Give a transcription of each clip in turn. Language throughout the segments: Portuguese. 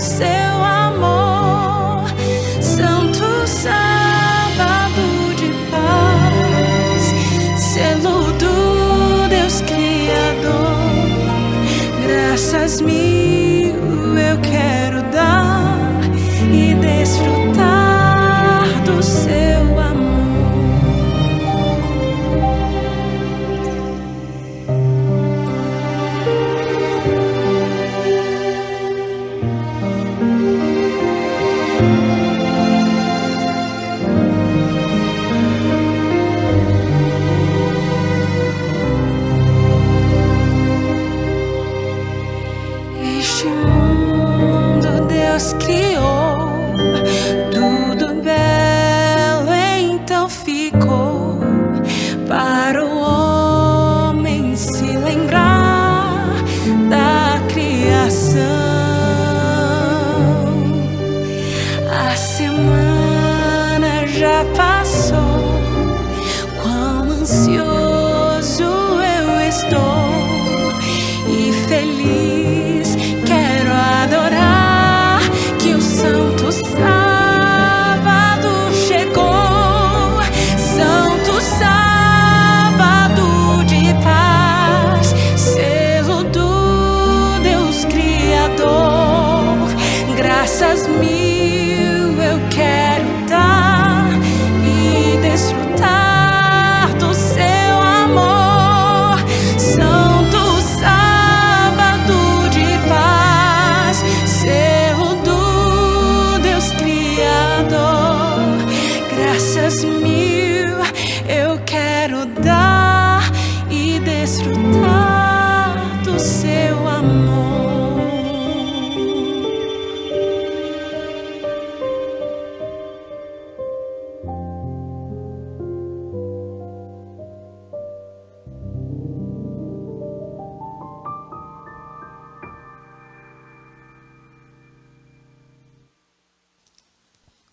seu amor. Santo sábado de paz, selo do Deus Criador. Graças mil eu quero dar e desfrutar do seu amor. Este mundo Deus criou, tudo belo então ficou, para o homem se lembrar da criação. A semana já passou, quão ansioso eu estou e feliz. Quero adorar que o santo sábado chegou. Santo sábado de paz, selo do Deus Criador. Graças mil eu quero dar e desfrutar do seu amor. Santo sábado de paz, selo do Deus Criador. Graças mil eu quero dar e desfrutar do seu amor.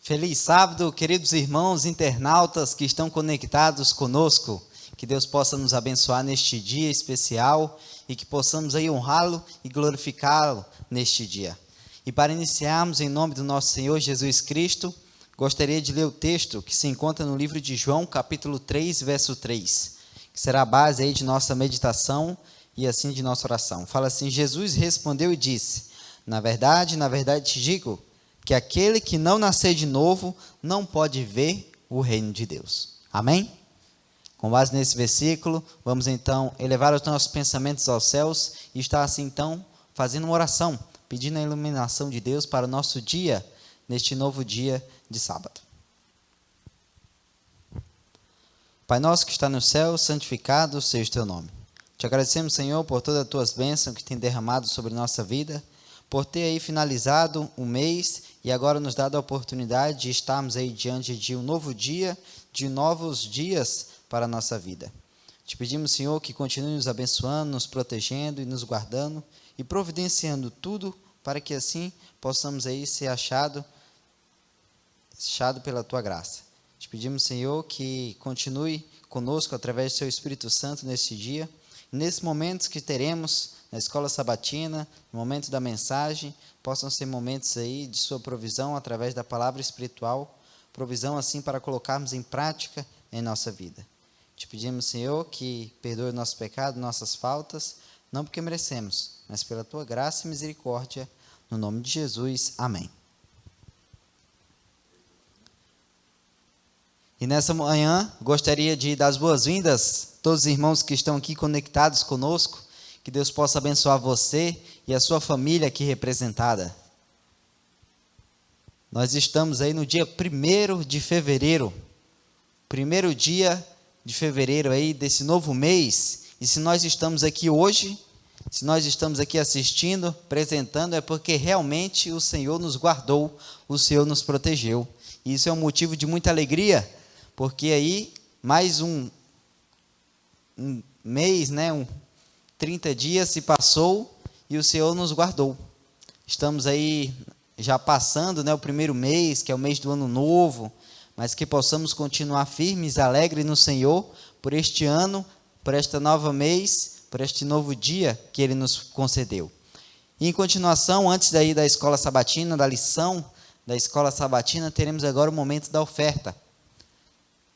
Feliz sábado, queridos irmãos internautas que estão conectados conosco. Que Deus possa nos abençoar neste dia especial e que possamos aí honrá-lo e glorificá-lo neste dia. E para iniciarmos, em nome do nosso Senhor Jesus Cristo, gostaria de ler o texto que se encontra no livro de João, capítulo 3, verso 3, que será a base aí de nossa meditação e assim de nossa oração. Fala assim: Jesus respondeu e disse: na verdade te digo, que aquele que não nascer de novo não pode ver o reino de Deus. Amém? Com base nesse versículo, vamos então elevar os nossos pensamentos aos céus e estar assim então fazendo uma oração, pedindo a iluminação de Deus para o nosso dia, neste novo dia de sábado. Pai nosso que está no céu, santificado seja o teu nome. Te agradecemos, Senhor, por todas as tuas bênçãos que tem derramado sobre nossa vida, por ter aí finalizado um mês e agora nos dado a oportunidade de estarmos aí diante de um novo dia, de novos dias para a nossa vida. Te pedimos, Senhor, que continue nos abençoando, nos protegendo e nos guardando e providenciando tudo para que assim possamos aí ser achado pela tua graça. Te pedimos, Senhor, que continue conosco através do seu Espírito Santo neste dia, nesses momentos que teremos na escola sabatina, no momento da mensagem, possam ser momentos aí de sua provisão através da palavra espiritual, provisão assim para colocarmos em prática em nossa vida. Te pedimos, Senhor, que perdoe o nosso pecado, nossas faltas, não porque merecemos, mas pela tua graça e misericórdia, no nome de Jesus. Amém. E nessa manhã, gostaria de dar as boas-vindas a todos os irmãos que estão aqui conectados conosco. Que Deus possa abençoar você e a sua família aqui representada. Nós estamos aí no dia 1º de fevereiro, primeiro dia de fevereiro aí desse novo mês. E se nós estamos aqui hoje, se nós estamos aqui assistindo, apresentando, é porque realmente o Senhor nos guardou, o Senhor nos protegeu. E isso é um motivo de muita alegria, porque aí mais um mês, 30 dias se passou e o Senhor nos guardou. Estamos aí já passando, o primeiro mês, que é o mês do ano novo, mas que possamos continuar firmes, alegres no Senhor, por este ano, por este novo mês, por este novo dia que Ele nos concedeu. E em continuação, antes daí da escola sabatina, da lição da escola sabatina, teremos agora o momento da oferta.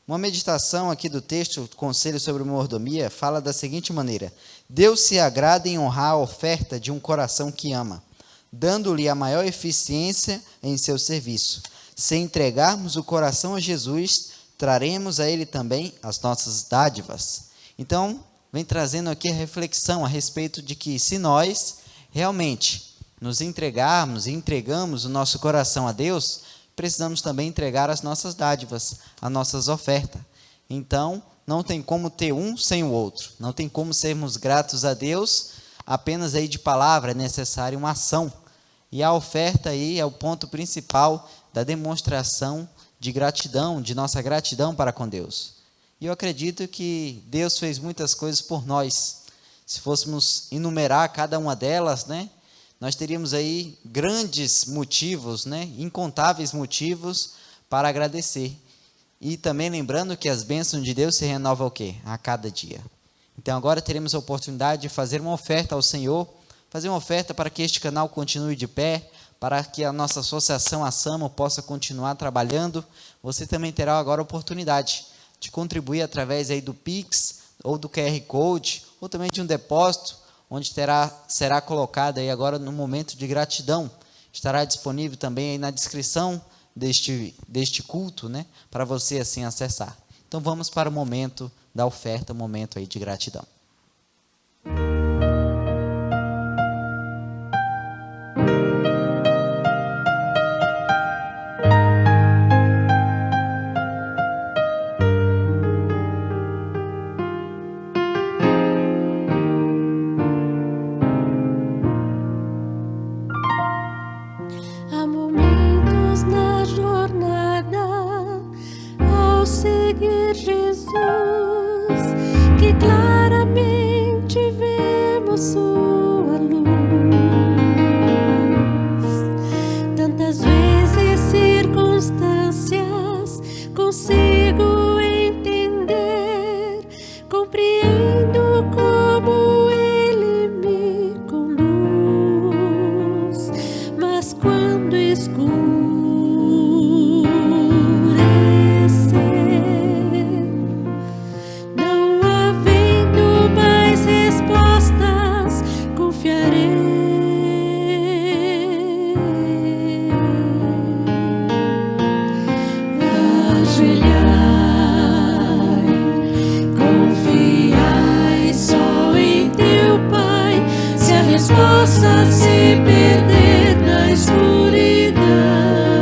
Uma meditação aqui do texto, Conselho sobre Mordomia, fala da seguinte maneira: Deus se agrada em honrar a oferta de um coração que ama, dando-lhe a maior eficiência em seu serviço. Se entregarmos o coração a Jesus, traremos a Ele também as nossas dádivas. Então, vem trazendo aqui a reflexão a respeito de que se nós realmente nos entregarmos e entregamos o nosso coração a Deus, precisamos também entregar as nossas dádivas, as nossas ofertas. Então, não tem como ter um sem o outro. Não tem como sermos gratos a Deus apenas aí de palavra, é necessário uma ação. E a oferta aí é o ponto principal da demonstração de gratidão, de nossa gratidão para com Deus. E eu acredito que Deus fez muitas coisas por nós. Se fôssemos enumerar cada uma delas, nós teríamos aí grandes motivos, incontáveis motivos para agradecer. E também lembrando que as bênçãos de Deus se renovam o quê? A cada dia. Então agora teremos a oportunidade de fazer uma oferta ao Senhor, fazer uma oferta para que este canal continue de pé, para que a nossa associação, a SAMO, possa continuar trabalhando. Você também terá agora a oportunidade de contribuir através aí do Pix, ou do QR Code, ou também de um depósito, onde será colocado aí agora no momento de gratidão. Estará disponível também aí na descrição deste culto, para você assim acessar. Então vamos para o momento da oferta, o momento aí de gratidão. Há momentos na jornada ao seguir Jesus que claramente vemos sua luz. Tantas vezes circunstâncias consigo entender, compreendo como Ele me conduz. Mas quando escurecer, não havendo mais respostas, confiarei. Ajoelhai, confiai só em teu Pai. Se a resposta se perder na escuridão,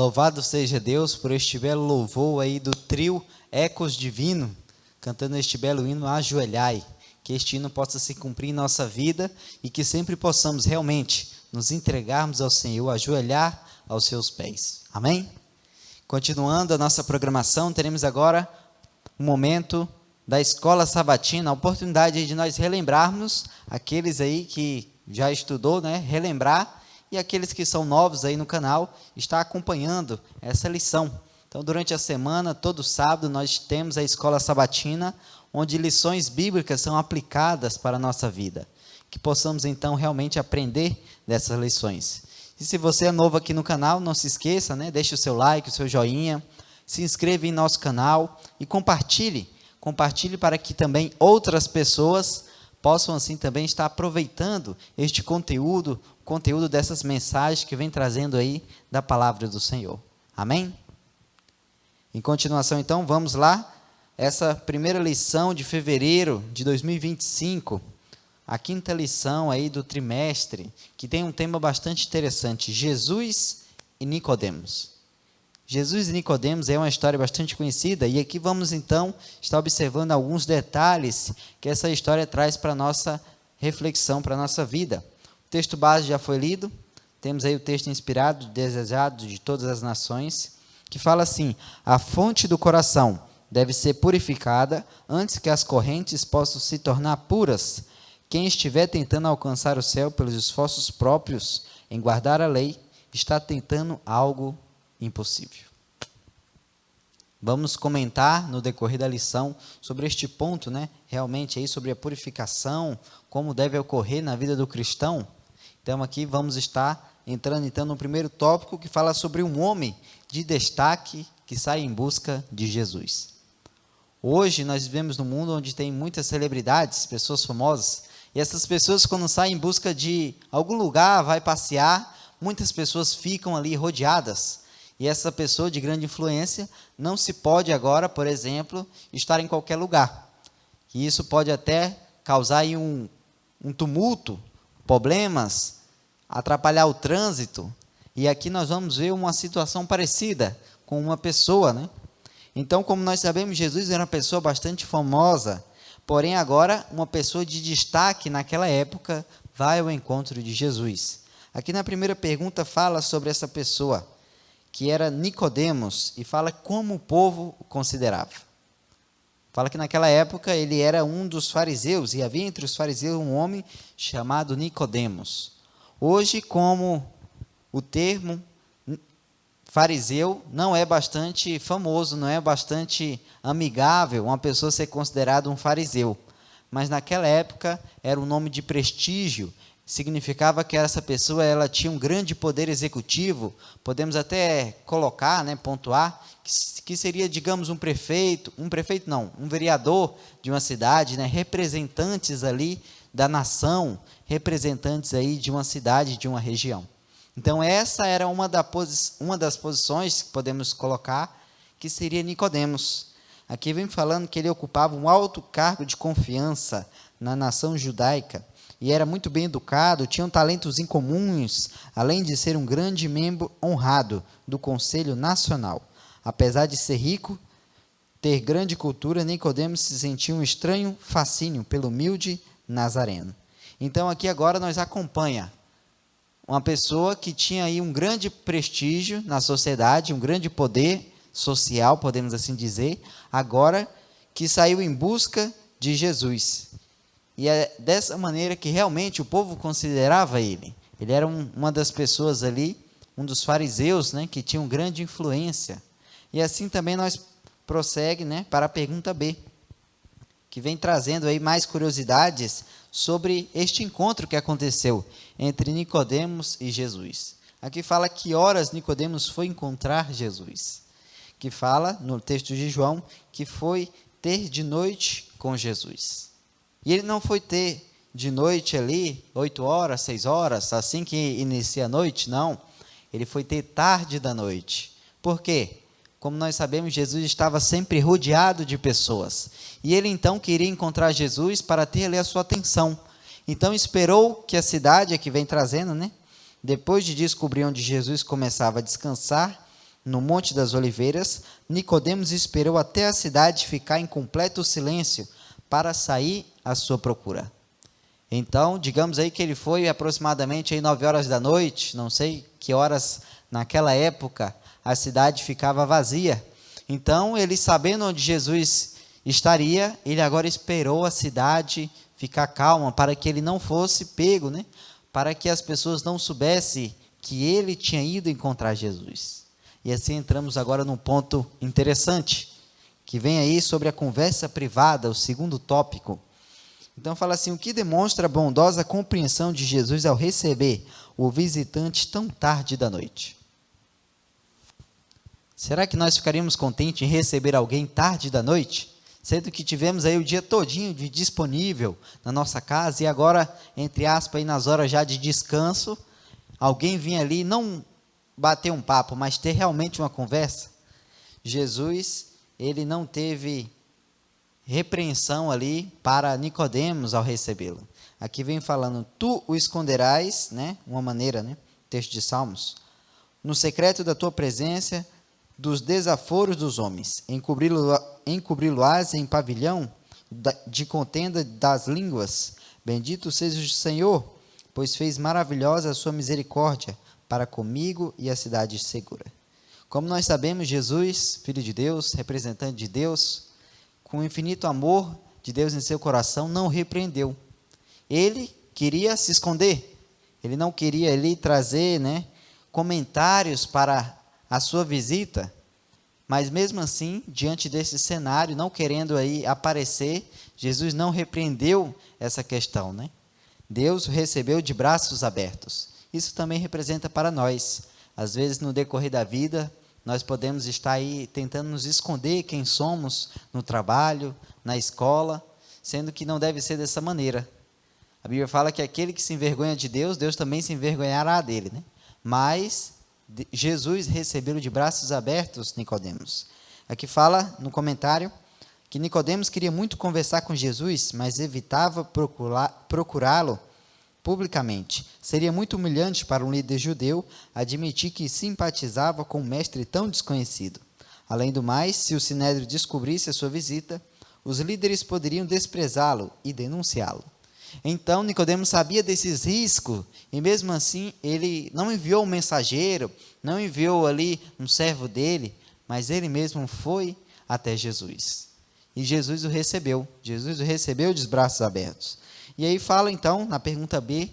Louvado seja Deus por este belo louvor aí do trio Ecos Divino, cantando este belo hino Ajoelhai. Que este hino possa se cumprir em nossa vida e que sempre possamos realmente nos entregarmos ao Senhor, ajoelhar aos seus pés. Amém? Continuando a nossa programação, teremos agora um momento da Escola Sabatina, a oportunidade de nós relembrarmos aqueles aí que já estudou, né? Relembrar, e aqueles que são novos aí no canal, está acompanhando essa lição. Então, durante a semana, todo sábado, nós temos a Escola Sabatina, onde lições bíblicas são aplicadas para a nossa vida. Que possamos, então, realmente aprender dessas lições. E se você é novo aqui no canal, não se esqueça, né? Deixe o seu like, o seu joinha, se inscreva em nosso canal e compartilhe. Compartilhe para que também outras pessoas possam, assim, também estar aproveitando este conteúdo dessas mensagens que vem trazendo aí da palavra do Senhor. Amém? Em continuação, então, vamos lá. Essa primeira lição de fevereiro de 2025, a quinta lição aí do trimestre, que tem um tema bastante interessante, Jesus e Nicodemos. Jesus e Nicodemos é uma história bastante conhecida, e aqui vamos então estar observando alguns detalhes que essa história traz para a nossa reflexão, para a nossa vida. O texto base já foi lido, temos aí o texto inspirado, desejado de todas as nações, que fala assim: a fonte do coração deve ser purificada antes que as correntes possam se tornar puras. Quem estiver tentando alcançar o céu pelos esforços próprios em guardar a lei, está tentando algo impossível. Vamos comentar no decorrer da lição sobre este ponto, né? Realmente aí sobre a purificação, como deve ocorrer na vida do cristão. Então aqui vamos estar entrando então no primeiro tópico, que fala sobre um homem de destaque que sai em busca de Jesus. Hoje nós vivemos num mundo onde tem muitas celebridades, pessoas famosas, e essas pessoas, quando saem em busca de algum lugar, vai passear, muitas pessoas ficam ali rodeadas, e essa pessoa de grande influência não se pode agora, por exemplo, estar em qualquer lugar. E isso pode até causar aí um tumulto, problemas, atrapalhar o trânsito, e aqui nós vamos ver uma situação parecida com uma pessoa, né? Então, como nós sabemos, Jesus era uma pessoa bastante famosa, porém agora uma pessoa de destaque naquela época vai ao encontro de Jesus. Aqui na primeira pergunta fala sobre essa pessoa, que era Nicodemos, e fala como o povo o considerava. Fala que naquela época ele era um dos fariseus, e havia entre os fariseus um homem chamado Nicodemos. Hoje, como o termo fariseu não é bastante famoso, não é bastante amigável uma pessoa ser considerada um fariseu. Mas naquela época era um nome de prestígio, significava que essa pessoa ela tinha um grande poder executivo, podemos até colocar, né, pontuar, que seria, digamos, um vereador de uma cidade, né, representantes ali da nação, representantes aí de uma cidade, de uma região. Então, essa era uma das posições que podemos colocar, que seria Nicodemos. Aqui vem falando que ele ocupava um alto cargo de confiança na nação judaica, e era muito bem educado, tinha talentos incomuns, além de ser um grande membro honrado do Conselho Nacional. Apesar de ser rico, ter grande cultura, Nicodemos se sentia um estranho fascínio pelo humilde nazareno. Então, aqui agora nós acompanha uma pessoa que tinha aí um grande prestígio na sociedade, um grande poder social, podemos assim dizer, agora que saiu em busca de Jesus. E é dessa maneira que realmente o povo considerava ele. Ele era uma das pessoas ali, um dos fariseus, né, que tinham grande influência. E assim também nós prossegue, né, para a pergunta B, que vem trazendo aí mais curiosidades sobre este encontro que aconteceu entre Nicodemos e Jesus. Aqui fala que horas Nicodemos foi encontrar Jesus, que fala no texto de João que foi ter de noite com Jesus. E ele não foi ter de noite ali, 8 horas, 6 horas, assim que inicia a noite, não. Ele foi ter tarde da noite. Por quê? Como nós sabemos, Jesus estava sempre rodeado de pessoas. E ele então queria encontrar Jesus para ter ali a sua atenção. Então esperou que a cidade, que vem trazendo, né? Depois de descobrir onde Jesus começava a descansar, no Monte das Oliveiras, Nicodemos esperou até a cidade ficar em completo silêncio para sair à sua procura. Então, digamos aí que ele foi aproximadamente aí 9 horas da noite, não sei que horas naquela época a cidade ficava vazia. Então, ele sabendo onde Jesus estaria, ele agora esperou a cidade ficar calma para que ele não fosse pego, né? Para que as pessoas não soubessem que ele tinha ido encontrar Jesus. E assim entramos agora num ponto interessante, que vem aí sobre a conversa privada, o segundo tópico. Então fala assim: o que demonstra a bondosa compreensão de Jesus ao receber o visitante tão tarde da noite? Será que nós ficaríamos contentes em receber alguém tarde da noite? Sendo que tivemos aí o dia todinho de disponível na nossa casa e agora, entre aspas, aí nas horas já de descanso, alguém vinha ali não bater um papo, mas ter realmente uma conversa? Jesus, ele não teve repreensão ali para Nicodemos ao recebê-lo. Aqui vem falando: tu o esconderás, né? Uma maneira, né? Texto de Salmos. No secreto da tua presença, dos desaforos dos homens, encobri-lo-ás em pavilhão de contenda das línguas. Bendito seja o Senhor, pois fez maravilhosa a sua misericórdia para comigo e a cidade segura. Como nós sabemos, Jesus, Filho de Deus, representante de Deus, com o infinito amor de Deus em seu coração, não repreendeu. Ele queria se esconder, ele não queria ali trazer, né, comentários para a sua visita, mas mesmo assim, diante desse cenário, não querendo aí aparecer, Jesus não repreendeu essa questão, né? Deus o recebeu de braços abertos. Isso também representa para nós. Às vezes, no decorrer da vida, nós podemos estar aí tentando nos esconder quem somos no trabalho, na escola, sendo que não deve ser dessa maneira. A Bíblia fala que aquele que se envergonha de Deus, Deus também se envergonhará dele, né? Mas Jesus recebeu de braços abertos Nicodemos. Aqui fala no comentário que Nicodemos queria muito conversar com Jesus, mas evitava procurá-lo publicamente. Seria muito humilhante para um líder judeu admitir que simpatizava com um mestre tão desconhecido. Além do mais, se o sinédrio descobrisse a sua visita, os líderes poderiam desprezá-lo e denunciá-lo. Então, Nicodemos sabia desses riscos e mesmo assim ele não enviou um mensageiro, não enviou ali um servo dele, mas ele mesmo foi até Jesus. E Jesus o recebeu de braços abertos. E aí fala então, na pergunta B,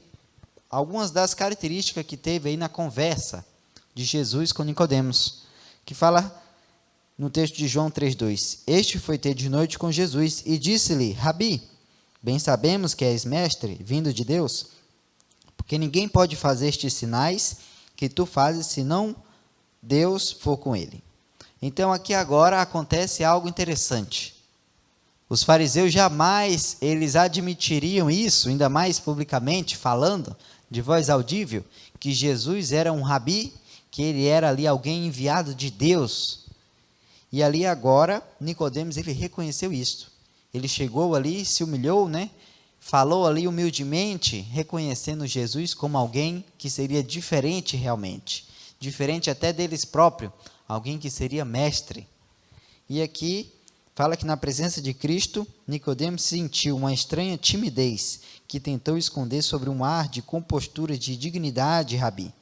algumas das características que teve aí na conversa de Jesus com Nicodemos, que fala no texto de João 3,2: este foi ter de noite com Jesus e disse-lhe: Rabi, bem sabemos que és mestre, vindo de Deus, porque ninguém pode fazer estes sinais que tu fazes, senão Deus for com ele. Então aqui agora acontece algo interessante. Os fariseus jamais eles admitiriam isso, ainda mais publicamente, falando de voz audível, que Jesus era um rabi, que ele era ali alguém enviado de Deus. E ali agora, Nicodemos, ele reconheceu isso. Ele chegou ali, se humilhou, né? Falou ali humildemente, reconhecendo Jesus como alguém que seria diferente realmente, diferente até deles próprios, alguém que seria mestre. E aqui fala que na presença de Cristo, Nicodemos sentiu uma estranha timidez que tentou esconder sobre um ar de compostura de dignidade, Rabi.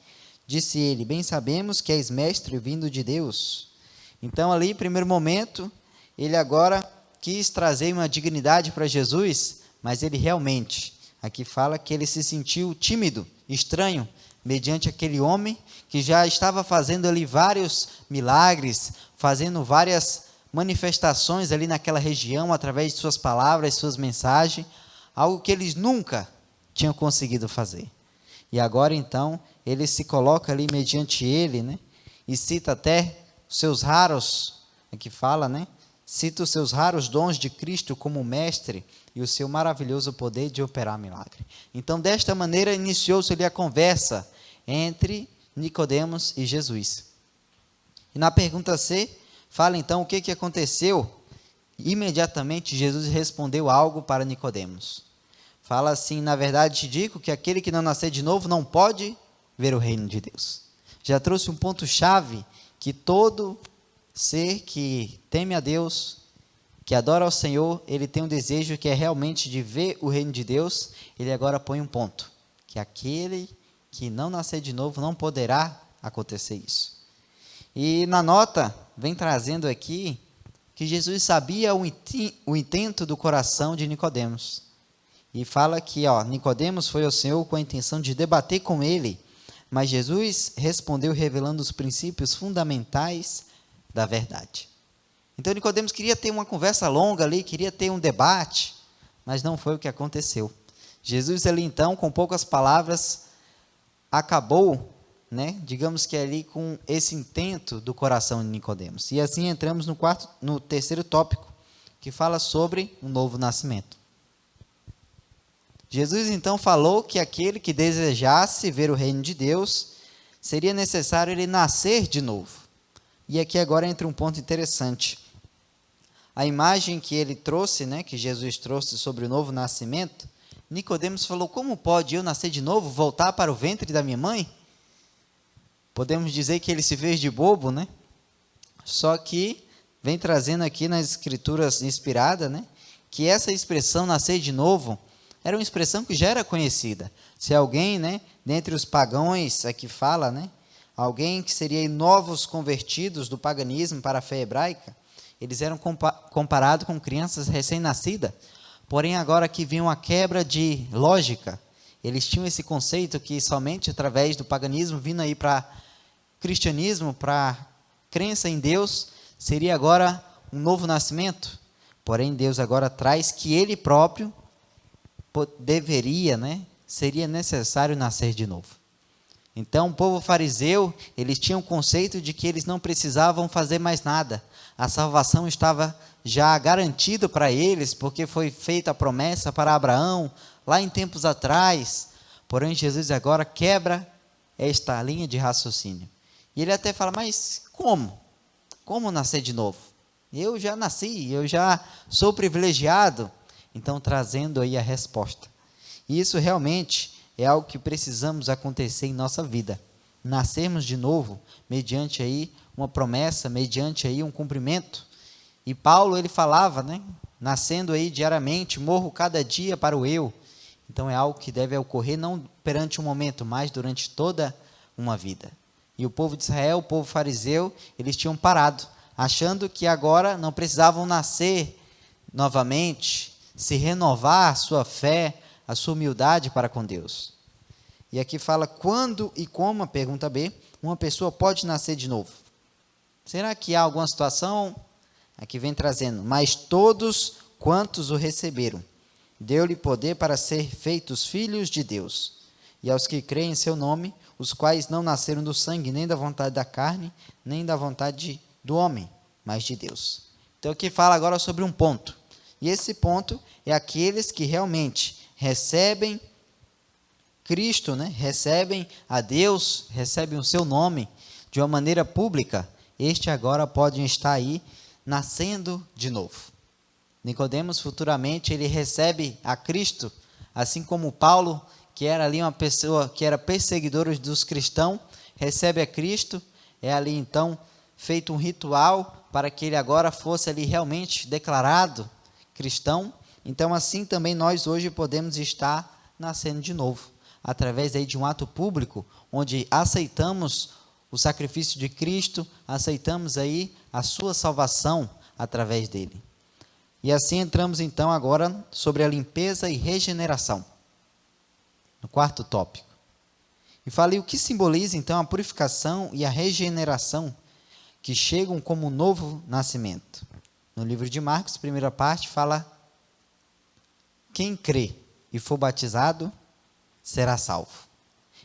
Disse ele: bem sabemos que és mestre vindo de Deus. Então ali, primeiro momento, ele agora quis trazer uma dignidade para Jesus, mas ele realmente, aqui fala que ele se sentiu tímido, estranho, mediante aquele homem que já estava fazendo ali vários milagres, fazendo várias manifestações ali naquela região, através de suas palavras, suas mensagens, algo que eles nunca tinham conseguido fazer. E agora então, ele se coloca ali mediante ele, né? E cita até os seus raros, aqui fala, né? Cita os seus raros dons de Cristo como mestre e o seu maravilhoso poder de operar milagre. Então, desta maneira, iniciou-se ali a conversa entre Nicodemos e Jesus. E na pergunta C, fala então o que aconteceu. Imediatamente, Jesus respondeu algo para Nicodemos. Fala assim: na verdade te digo que aquele que não nascer de novo não pode ver o reino de Deus. Já trouxe um ponto-chave que todo ser que teme a Deus, que adora ao Senhor, ele tem um desejo que é realmente de ver o reino de Deus. Ele agora põe um ponto, que aquele que não nascer de novo não poderá acontecer isso. E na nota, vem trazendo aqui, que Jesus sabia o intento do coração de Nicodemos. E fala que Nicodemos foi ao Senhor com a intenção de debater com ele, mas Jesus respondeu revelando os princípios fundamentais da verdade. Então Nicodemos queria ter uma conversa longa ali, queria ter um debate, mas não foi o que aconteceu. Jesus ali então, com poucas palavras, acabou, digamos que ali com esse intento do coração de Nicodemos. E assim entramos no terceiro tópico, que fala sobre um novo nascimento. Jesus então falou que aquele que desejasse ver o reino de Deus, seria necessário ele nascer de novo. E aqui agora entra um ponto interessante. A imagem que ele trouxe, que Jesus trouxe sobre o novo nascimento, Nicodemos falou: como pode eu nascer de novo, voltar para o ventre da minha mãe? Podemos dizer que ele se fez de bobo, Só que vem trazendo aqui nas escrituras inspiradas, que essa expressão nascer de novo era uma expressão que já era conhecida. Se alguém, dentre os pagãos aqui fala, alguém que seria novos convertidos do paganismo para a fé hebraica, eles eram comparados com crianças recém-nascidas. Porém, agora que vinha uma quebra de lógica, eles tinham esse conceito que somente através do paganismo, vindo aí para cristianismo, para crença em Deus, seria agora um novo nascimento. Porém, Deus agora traz que Ele próprio seria necessário nascer de novo. Então, o povo fariseu, eles tinham o conceito de que eles não precisavam fazer mais nada. A salvação estava já garantida para eles, porque foi feita a promessa para Abraão, lá em tempos atrás. Porém, Jesus agora quebra esta linha de raciocínio. E ele até fala: mas como? Como nascer de novo? Eu já nasci, eu já sou privilegiado. Então, trazendo aí a resposta. E isso realmente é algo que precisamos acontecer em nossa vida. Nascermos de novo, mediante aí uma promessa, mediante aí um cumprimento. E Paulo, ele falava, nascendo aí diariamente, morro cada dia para o eu. Então, é algo que deve ocorrer não perante um momento, mas durante toda uma vida. E o povo de Israel, o povo fariseu, eles tinham parado, achando que agora não precisavam nascer novamente, se renovar a sua fé, a sua humildade para com Deus. E aqui fala: quando e como, a pergunta B, uma pessoa pode nascer de novo? Será que há alguma situação? Aqui vem trazendo: mas todos quantos o receberam, deu-lhe poder para ser feitos filhos de Deus. E aos que creem em seu nome, os quais não nasceram do sangue, nem da vontade da carne, nem da vontade do homem, mas de Deus. Então aqui fala agora sobre um ponto. E esse ponto é aqueles que realmente recebem Cristo, recebem a Deus, recebem o seu nome de uma maneira pública. Este agora podem estar aí nascendo de novo. Nicodemos futuramente ele recebe a Cristo, assim como Paulo, que era ali uma pessoa que era perseguidora dos cristãos, recebe a Cristo. É ali então feito um ritual para que ele agora fosse ali realmente declarado cristão. Então assim também nós hoje podemos estar nascendo de novo, através aí de um ato público, onde aceitamos o sacrifício de Cristo, aceitamos aí a sua salvação através dele. E assim entramos então agora sobre a limpeza e regeneração, no quarto tópico. E falei o que simboliza então a purificação e a regeneração que chegam como um novo nascimento. No livro de Marcos, primeira parte, fala: quem crê e for batizado será salvo.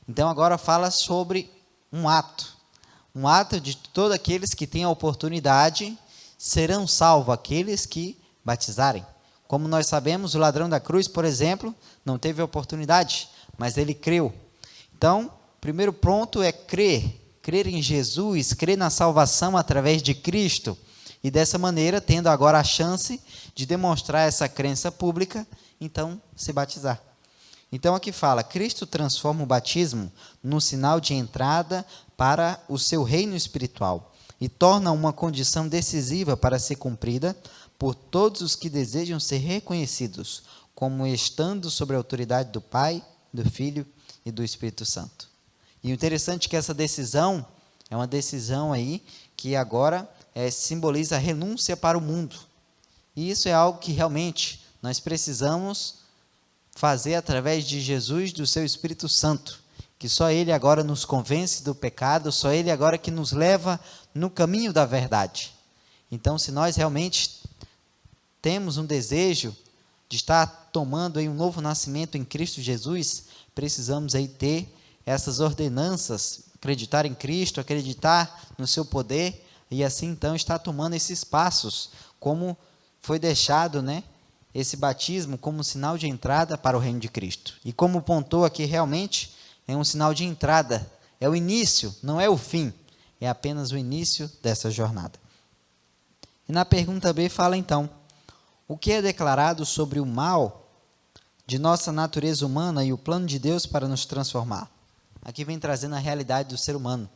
Então agora fala sobre um ato de todos aqueles que têm a oportunidade serão salvos, aqueles que batizarem. Como nós sabemos, o ladrão da cruz, por exemplo, não teve a oportunidade, mas ele creu. Então, o primeiro ponto é crer em Jesus, crer na salvação através de Cristo, e dessa maneira, tendo agora a chance de demonstrar essa crença pública, então se batizar. Então aqui fala: Cristo transforma o batismo num sinal de entrada para o seu reino espiritual. e torna uma condição decisiva para ser cumprida por todos os que desejam ser reconhecidos como estando sob a autoridade do Pai, do Filho e do Espírito Santo. E o interessante é que essa decisão é uma decisão aí que agora simboliza a renúncia para o mundo. E isso é algo que realmente nós precisamos fazer através de Jesus, do seu Espírito Santo, que só Ele agora nos convence do pecado, só Ele agora que nos leva no caminho da verdade. Então, se nós realmente temos um desejo de estar tomando aí um novo nascimento em Cristo Jesus, precisamos aí ter essas ordenanças, acreditar em Cristo, acreditar no seu poder, e assim então estar tomando esses passos, como foi deixado, esse batismo como sinal de entrada para o reino de Cristo. E como pontou aqui, realmente é um sinal de entrada, é o início, não é o fim, é apenas o início dessa jornada. E na pergunta B fala então, o que é declarado sobre o mal de nossa natureza humana e o plano de Deus para nos transformar? Aqui vem trazendo a realidade do ser humano.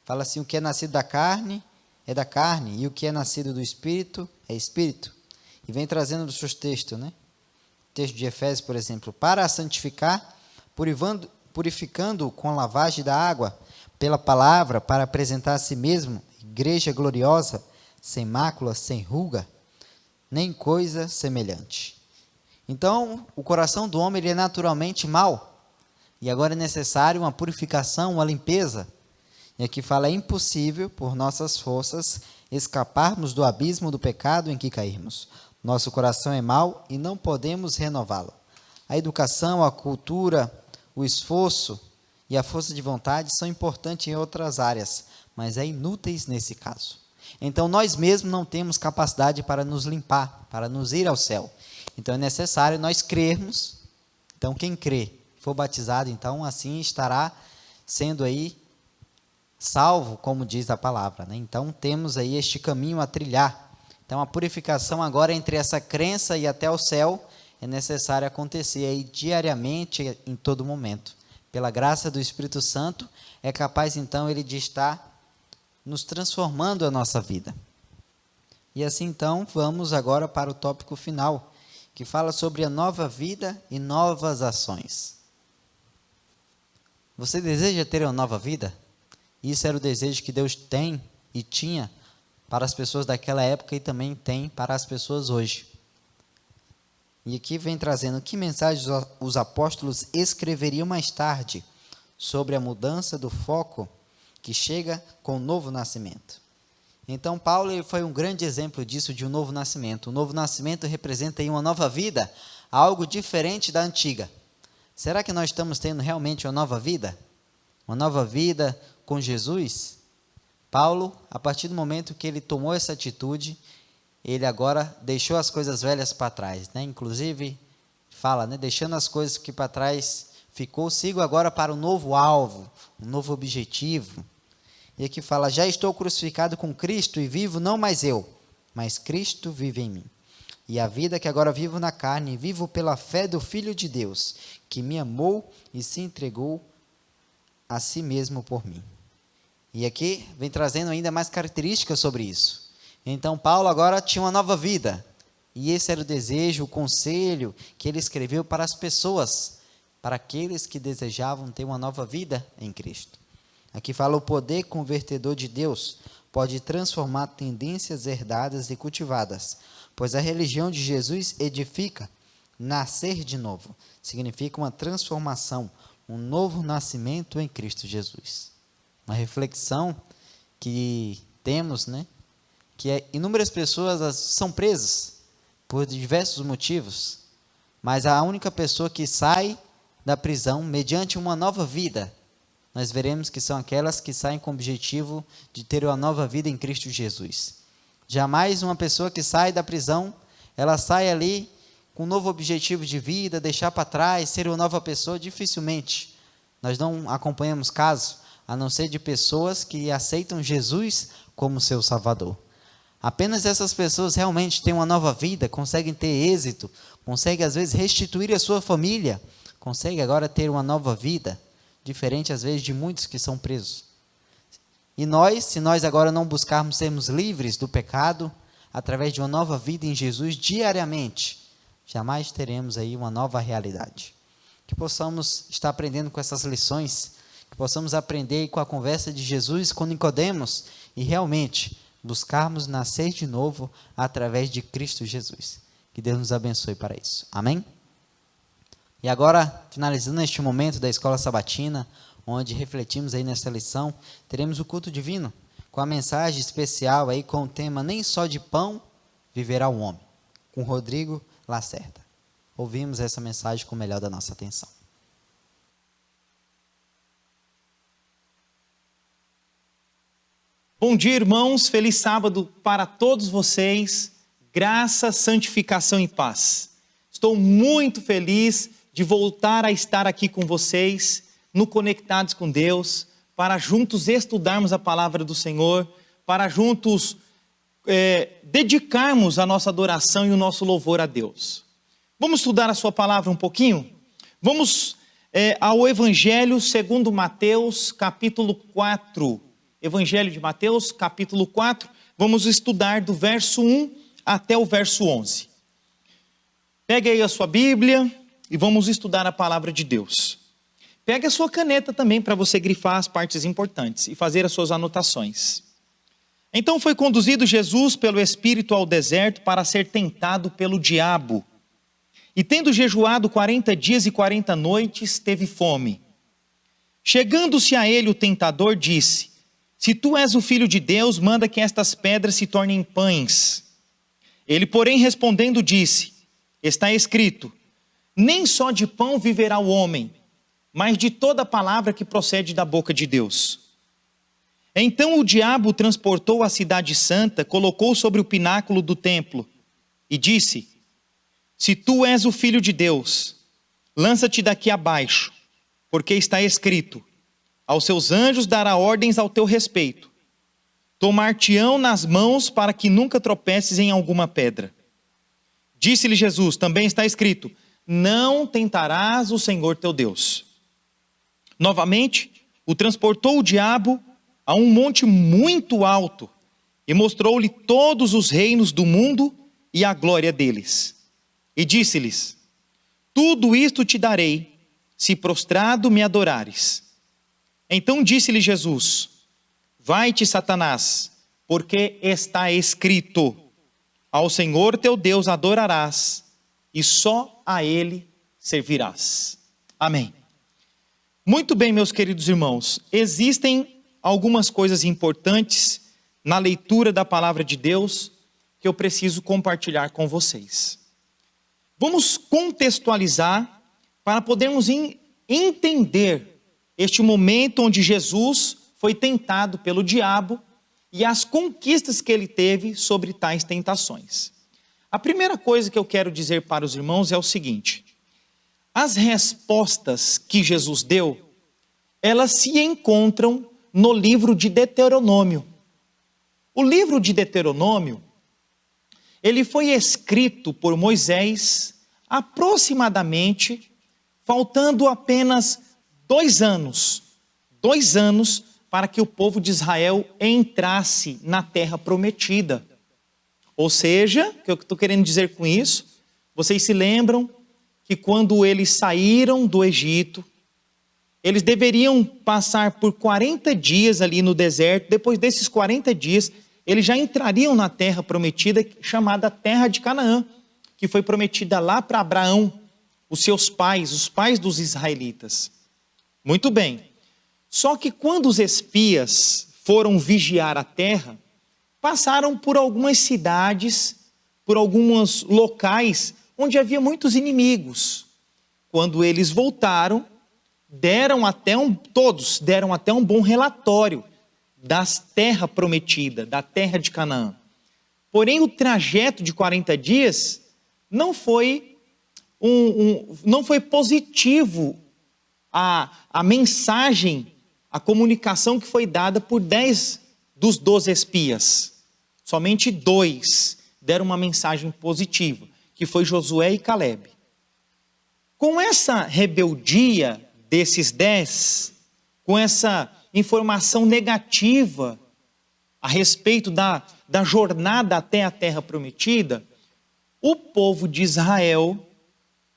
Fala assim, o que é nascido da carne é da carne, e o que é nascido do Espírito é Espírito. E vem trazendo dos seus textos, texto de Efésios, por exemplo, para a santificar, purificando com a lavagem da água, pela palavra, para apresentar a si mesmo, igreja gloriosa, sem mácula, sem ruga, nem coisa semelhante. Então, o coração do homem ele é naturalmente mau, e agora é necessário uma purificação, uma limpeza. E aqui fala, é impossível, por nossas forças, escaparmos do abismo do pecado em que caímos. Nosso coração é mau e não podemos renová-lo. A educação, a cultura, o esforço e a força de vontade são importantes em outras áreas, mas é inúteis nesse caso. Então, nós mesmos não temos capacidade para nos limpar, para nos ir ao céu. Então, é necessário nós crermos. Então, quem crê, for batizado, então, assim estará sendo aí salvo, como diz a palavra. Então, temos aí este caminho a trilhar. Então, a purificação agora entre essa crença e até o céu é necessário acontecer aí diariamente, em todo momento. Pela graça do Espírito Santo, é capaz, então, ele de estar nos transformando a nossa vida. E assim, então, vamos agora para o tópico final, que fala sobre a nova vida e novas ações. Você deseja ter uma nova vida? Isso era o desejo que Deus tem e tinha para as pessoas daquela época e também tem para as pessoas hoje. E aqui vem trazendo que mensagens os apóstolos escreveriam mais tarde sobre a mudança do foco que chega com o novo nascimento. Então, Paulo ele foi um grande exemplo disso, de um novo nascimento. O novo nascimento representa aí uma nova vida, algo diferente da antiga. Será que nós estamos tendo realmente uma nova vida? Uma nova vida com Jesus? Paulo, a partir do momento que ele tomou essa atitude, ele agora deixou as coisas velhas para trás, Inclusive, fala, deixando as coisas que para trás ficou, sigo agora para um novo alvo, um novo objetivo. E aqui fala, já estou crucificado com Cristo e vivo não mais eu, mas Cristo vive em mim. E a vida que agora vivo na carne, vivo pela fé do Filho de Deus, que me amou e se entregou a si mesmo por mim. E aqui vem trazendo ainda mais características sobre isso. Então, Paulo agora tinha uma nova vida. E esse era o desejo, o conselho que ele escreveu para as pessoas, para aqueles que desejavam ter uma nova vida em Cristo. Aqui fala, o poder convertedor de Deus pode transformar tendências herdadas e cultivadas, pois a religião de Jesus edifica. Nascer de novo significa uma transformação, um novo nascimento em Cristo Jesus. Uma reflexão que temos, que inúmeras pessoas são presas por diversos motivos, mas a única pessoa que sai da prisão mediante uma nova vida, nós veremos que são aquelas que saem com o objetivo de ter uma nova vida em Cristo Jesus. Jamais uma pessoa que sai da prisão, ela sai ali com um novo objetivo de vida, deixar para trás, ser uma nova pessoa, dificilmente. Nós não acompanhamos casos, a não ser de pessoas que aceitam Jesus como seu Salvador. Apenas essas pessoas realmente têm uma nova vida, conseguem ter êxito, conseguem às vezes restituir a sua família, conseguem agora ter uma nova vida, diferente às vezes de muitos que são presos. E nós, se nós agora não buscarmos sermos livres do pecado, através de uma nova vida em Jesus diariamente, jamais teremos aí uma nova realidade. Que possamos estar aprendendo com essas lições, que possamos aprender com a conversa de Jesus com Nicodemos e realmente buscarmos nascer de novo através de Cristo Jesus. Que Deus nos abençoe para isso. Amém? E agora, finalizando este momento da Escola Sabatina, onde refletimos aí nesta lição, teremos o culto divino, com a mensagem especial aí com o tema Nem só de pão viverá o homem, com Rodrigo Lacerda. Ouvimos essa mensagem com o melhor da nossa atenção. Bom dia, irmãos, feliz sábado para todos vocês, graça, santificação e paz. Estou muito feliz de voltar a estar aqui com vocês, no Conectados com Deus, para juntos estudarmos a palavra do Senhor, para juntos dedicarmos a nossa adoração e o nosso louvor a Deus. Vamos estudar a sua palavra um pouquinho? Vamos ao Evangelho segundo Mateus, capítulo 4. Evangelho de Mateus, capítulo 4, vamos estudar do verso 1 até o verso 11. Pegue aí a sua Bíblia e vamos estudar a palavra de Deus. Pegue a sua caneta também para você grifar as partes importantes e fazer as suas anotações. Então foi conduzido Jesus pelo Espírito ao deserto para ser tentado pelo diabo. E tendo jejuado 40 dias e 40 noites, teve fome. Chegando-se a ele o tentador, disse: Se tu és o Filho de Deus, manda que estas pedras se tornem pães. Ele, porém, respondendo, disse: Está escrito, nem só de pão viverá o homem, mas de toda palavra que procede da boca de Deus. Então o diabo o transportou à cidade santa, colocou sobre o pináculo do templo e disse: Se tu és o Filho de Deus, lança-te daqui abaixo, porque está escrito, aos seus anjos dará ordens ao teu respeito. Tomar-te-ão nas mãos para que nunca tropeces em alguma pedra. Disse-lhe Jesus, também está escrito, não tentarás o Senhor teu Deus. Novamente, o transportou o diabo a um monte muito alto e mostrou-lhe todos os reinos do mundo e a glória deles. E disse-lhes, tudo isto te darei, se prostrado me adorares. Então disse-lhe Jesus, vai-te, Satanás, porque está escrito, ao Senhor teu Deus adorarás, e só a Ele servirás. Amém. Muito bem, meus queridos irmãos, existem algumas coisas importantes na leitura da palavra de Deus que eu preciso compartilhar com vocês. Vamos contextualizar para podermos entender este momento onde Jesus foi tentado pelo diabo e as conquistas que ele teve sobre tais tentações. A primeira coisa que eu quero dizer para os irmãos é o seguinte: as respostas que Jesus deu, elas se encontram no livro de Deuteronômio. O livro de Deuteronômio, ele foi escrito por Moisés aproximadamente, faltando apenas 2 anos para que o povo de Israel entrasse na terra prometida. Ou seja, o que eu estou querendo dizer com isso? Vocês se lembram que quando eles saíram do Egito, eles deveriam passar por 40 dias ali no deserto. Depois desses 40 dias, eles já entrariam na terra prometida, chamada Terra de Canaã, que foi prometida lá para Abraão, os seus pais, os pais dos israelitas. Muito bem. Só que quando os espias foram vigiar a terra, passaram por algumas cidades, por alguns locais onde havia muitos inimigos. Quando eles voltaram, todos deram até um bom relatório da terra prometida, da terra de Canaã. Porém, o trajeto de 40 dias não foi positivo a mensagem, a comunicação que foi dada por 10 dos 12 espias. Somente 2 deram uma mensagem positiva, que foi Josué e Calebe. Com essa rebeldia desses 10, com essa informação negativa a respeito da jornada até a terra prometida, o povo de Israel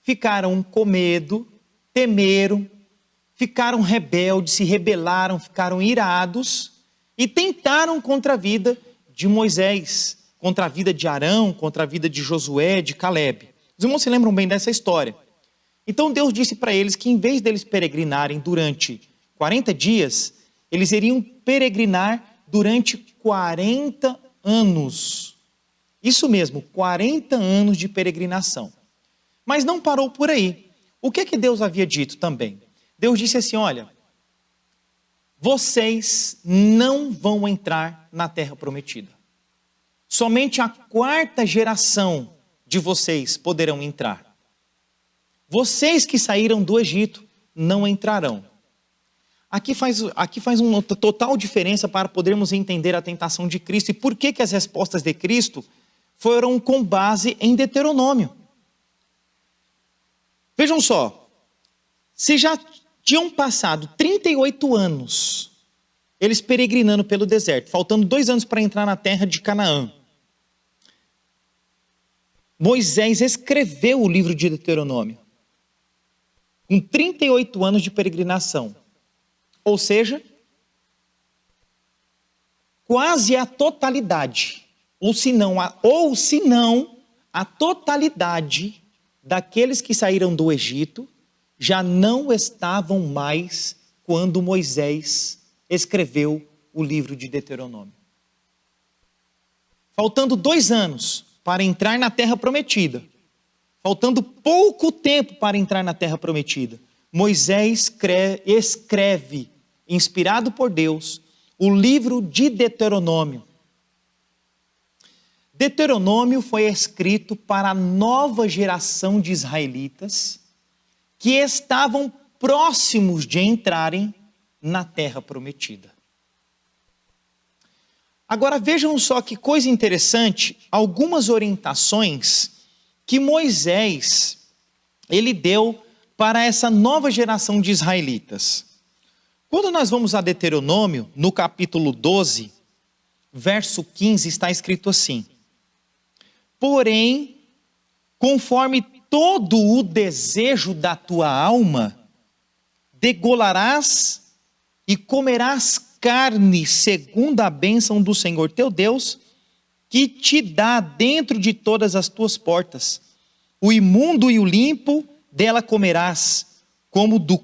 ficaram com medo, temeram, ficaram rebeldes, se rebelaram, ficaram irados e tentaram contra a vida de Moisés, contra a vida de Arão, contra a vida de Josué, de Calebe. Os irmãos se lembram bem dessa história. Então Deus disse para eles que em vez deles peregrinarem durante 40 dias, eles iriam peregrinar durante 40 anos. Isso mesmo, 40 anos de peregrinação. Mas não parou por aí. O que Deus havia dito também? Deus disse assim, olha, vocês não vão entrar na terra prometida. Somente a 4ª geração de vocês poderão entrar. Vocês que saíram do Egito não entrarão. Aqui faz uma total diferença para podermos entender a tentação de Cristo e por que as respostas de Cristo foram com base em Deuteronômio. Vejam só, se já tinham passado 38 anos, eles peregrinando pelo deserto, faltando 2 anos para entrar na terra de Canaã, Moisés escreveu o livro de Deuteronômio, com 38 anos de peregrinação. Ou seja, quase a totalidade, ou se não a totalidade daqueles que saíram do Egito já não estavam mais quando Moisés escreveu o livro de Deuteronômio. Faltando 2 anos para entrar na terra prometida, faltando pouco tempo para entrar na terra prometida, Moisés escreve, inspirado por Deus, o livro de Deuteronômio. Deuteronômio foi escrito para a nova geração de israelitas que estavam próximos de entrarem na terra prometida. Agora vejam só que coisa interessante, algumas orientações que Moisés ele deu para essa nova geração de israelitas. Quando nós vamos a Deuteronômio, no capítulo 12, verso 15, está escrito assim: porém, conforme todo o desejo da tua alma, degolarás e comerás carne segundo a bênção do Senhor teu Deus, que te dá dentro de todas as tuas portas. O imundo e o limpo dela comerás, como do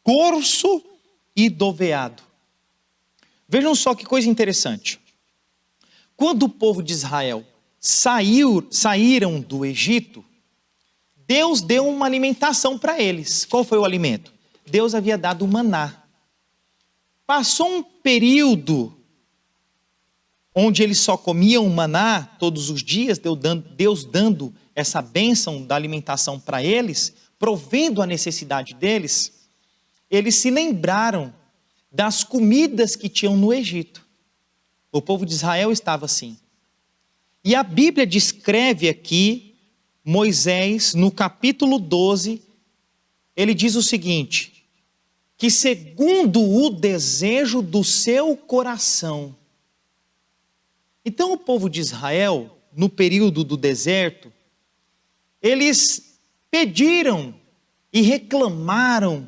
corso e do veado. Vejam só que coisa interessante. Quando o povo de Israel saíram do Egito, Deus deu uma alimentação para eles. Qual foi o alimento? Deus havia dado o maná. Passou um período onde eles só comiam maná todos os dias, Deus dando essa bênção da alimentação para eles, provendo a necessidade deles, eles se lembraram das comidas que tinham no Egito. O povo de Israel estava assim. E a Bíblia descreve aqui, Moisés, no capítulo 12, ele diz o seguinte, que segundo o desejo do seu coração. Então o povo de Israel, no período do deserto, eles pediram e reclamaram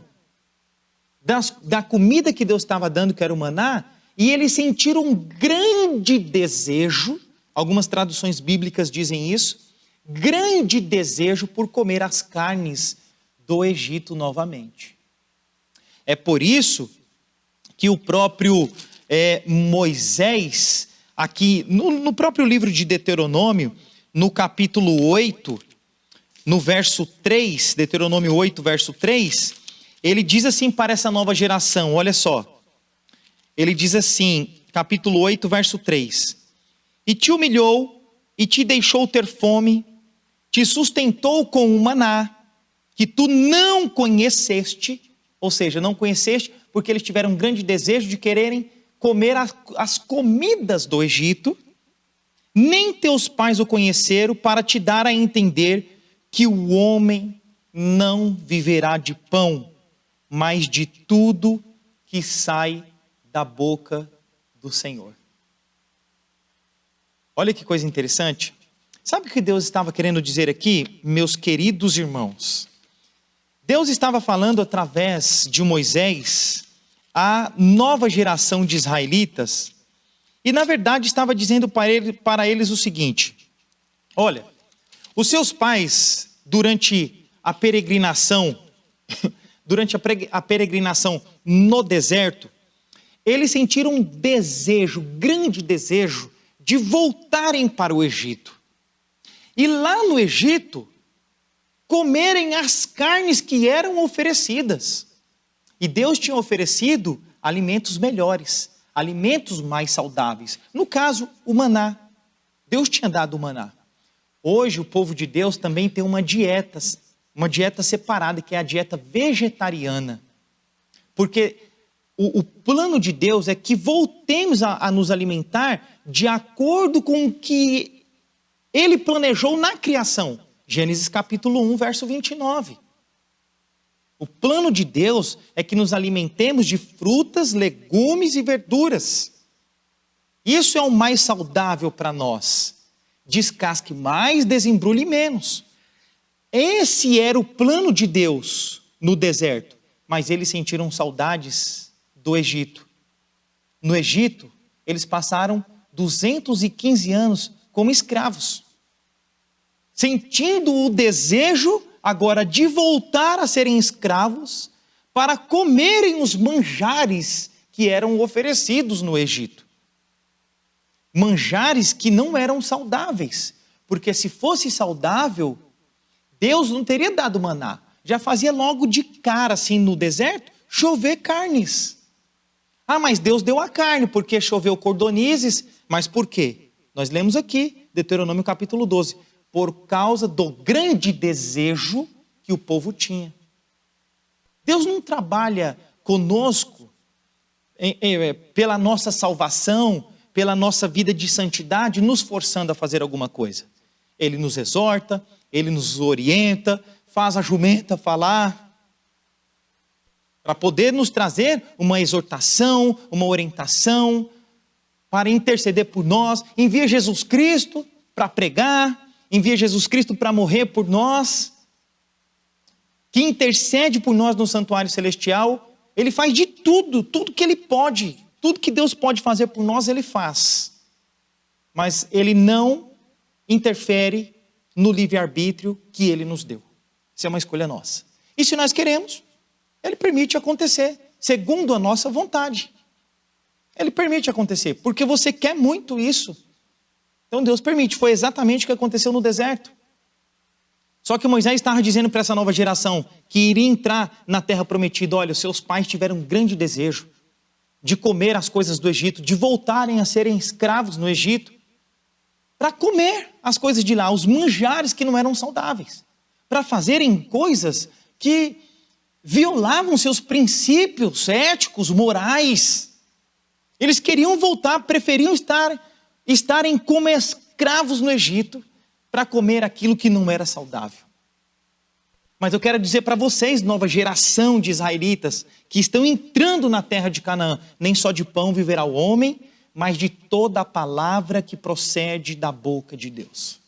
da comida que Deus estava dando, que era o maná, e eles sentiram um grande desejo, algumas traduções bíblicas dizem isso, grande desejo por comer as carnes do Egito novamente. É por isso que o próprio Moisés, aqui no próprio livro de Deuteronômio, no capítulo 8, no verso 3, Deuteronômio 8, verso 3, ele diz assim para essa nova geração, olha só. Ele diz assim, capítulo 8, verso 3. E te humilhou, e te deixou ter fome, te sustentou com o maná, que tu não conheceste, ou seja, não conheceste, porque eles tiveram um grande desejo de quererem comer as comidas do Egito, nem teus pais o conheceram, para te dar a entender que o homem não viverá de pão, mas de tudo que sai da boca do Senhor. Olha que coisa interessante. Sabe o que Deus estava querendo dizer aqui, meus queridos irmãos? Deus estava falando através de Moisés à nova geração de israelitas, e na verdade estava dizendo para eles o seguinte: olha, os seus pais, durante a peregrinação no deserto, eles sentiram um desejo, grande desejo, de voltarem para o Egito. E lá no Egito, comerem as carnes que eram oferecidas. E Deus tinha oferecido alimentos melhores, alimentos mais saudáveis. No caso, o maná. Deus tinha dado o maná. Hoje o povo de Deus também tem uma dieta separada, que é a dieta vegetariana. Porque o plano de Deus é que voltemos a nos alimentar de acordo com o que Ele planejou na criação. Gênesis capítulo 1, verso 29. O plano de Deus é que nos alimentemos de frutas, legumes e verduras. Isso é o mais saudável para nós. Descasque mais, desembrulhe menos. Esse era o plano de Deus no deserto. Mas eles sentiram saudades do Egito. No Egito, eles passaram 215 anos como escravos, sentindo o desejo agora de voltar a serem escravos para comerem os manjares que eram oferecidos no Egito. Manjares que não eram saudáveis, porque se fosse saudável, Deus não teria dado maná. Já fazia logo de cara, assim, no deserto, chover carnes. Ah, mas Deus deu a carne, porque choveu cordonizes. Mas por quê? Nós lemos aqui, Deuteronômio capítulo 12. Por causa do grande desejo que o povo tinha. Deus não trabalha conosco pela nossa salvação, pela nossa vida de santidade, nos forçando a fazer alguma coisa. Ele nos exorta, Ele nos orienta, faz a jumenta falar, para poder nos trazer uma exortação, uma orientação, para interceder por nós. Envia Jesus Cristo para pregar, envia Jesus Cristo para morrer por nós, que intercede por nós no santuário celestial. Ele faz de tudo que Ele pode, tudo que Deus pode fazer por nós, Ele faz. Mas Ele não interfere no livre-arbítrio que Ele nos deu. Isso é uma escolha nossa. E se nós queremos, Ele permite acontecer, segundo a nossa vontade. Ele permite acontecer, porque você quer muito isso. Então Deus permite. Foi exatamente o que aconteceu no deserto. Só que Moisés estava dizendo para essa nova geração que iria entrar na terra prometida. Olha, os seus pais tiveram um grande desejo de comer as coisas do Egito, de voltarem a serem escravos no Egito, para comer as coisas de lá, os manjares que não eram saudáveis, para fazerem coisas que violavam seus princípios éticos, morais. Eles queriam voltar, preferiam estarem como escravos no Egito, para comer aquilo que não era saudável. Mas eu quero dizer para vocês, nova geração de israelitas, que estão entrando na terra de Canaã, nem só de pão viverá o homem, mas de toda a palavra que procede da boca de Deus.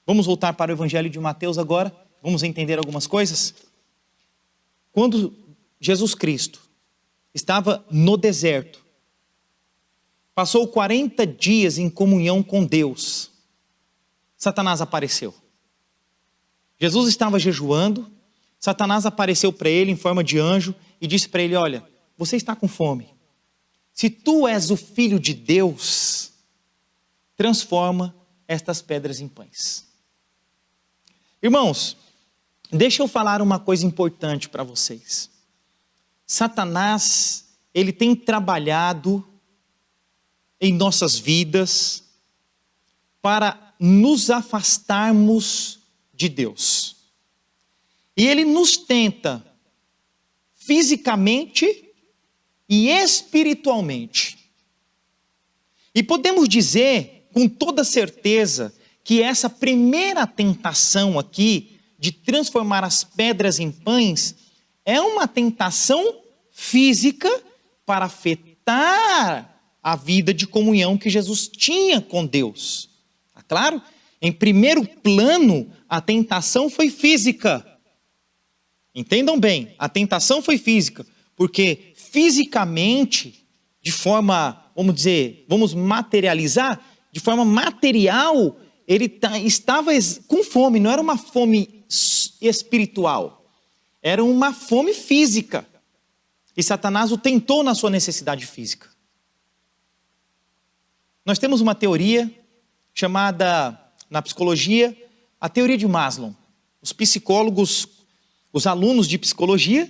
Vamos voltar para o Evangelho de Mateus agora, vamos entender algumas coisas. Quando Jesus Cristo estava no deserto, passou 40 dias em comunhão com Deus, Satanás apareceu. Jesus estava jejuando, Satanás apareceu para ele em forma de anjo e disse para ele: olha, você está com fome. Se tu és o Filho de Deus, transforma estas pedras em pães. Irmãos, deixa eu falar uma coisa importante para vocês. Satanás, ele tem trabalhado em nossas vidas para nos afastarmos de Deus. E ele nos tenta fisicamente e espiritualmente. E podemos dizer com toda certeza que essa primeira tentação aqui de transformar as pedras em pães é uma tentação física para afetar a vida de comunhão que Jesus tinha com Deus. Tá claro? Em primeiro plano, a tentação foi física. Entendam bem, a tentação foi física, porque fisicamente, de forma, vamos materializar, de forma material, ele estava com fome, não era uma fome espiritual, era uma fome física. E Satanás o tentou na sua necessidade física. Nós temos uma teoria chamada, na psicologia, a teoria de Maslow. Os psicólogos, os alunos de psicologia,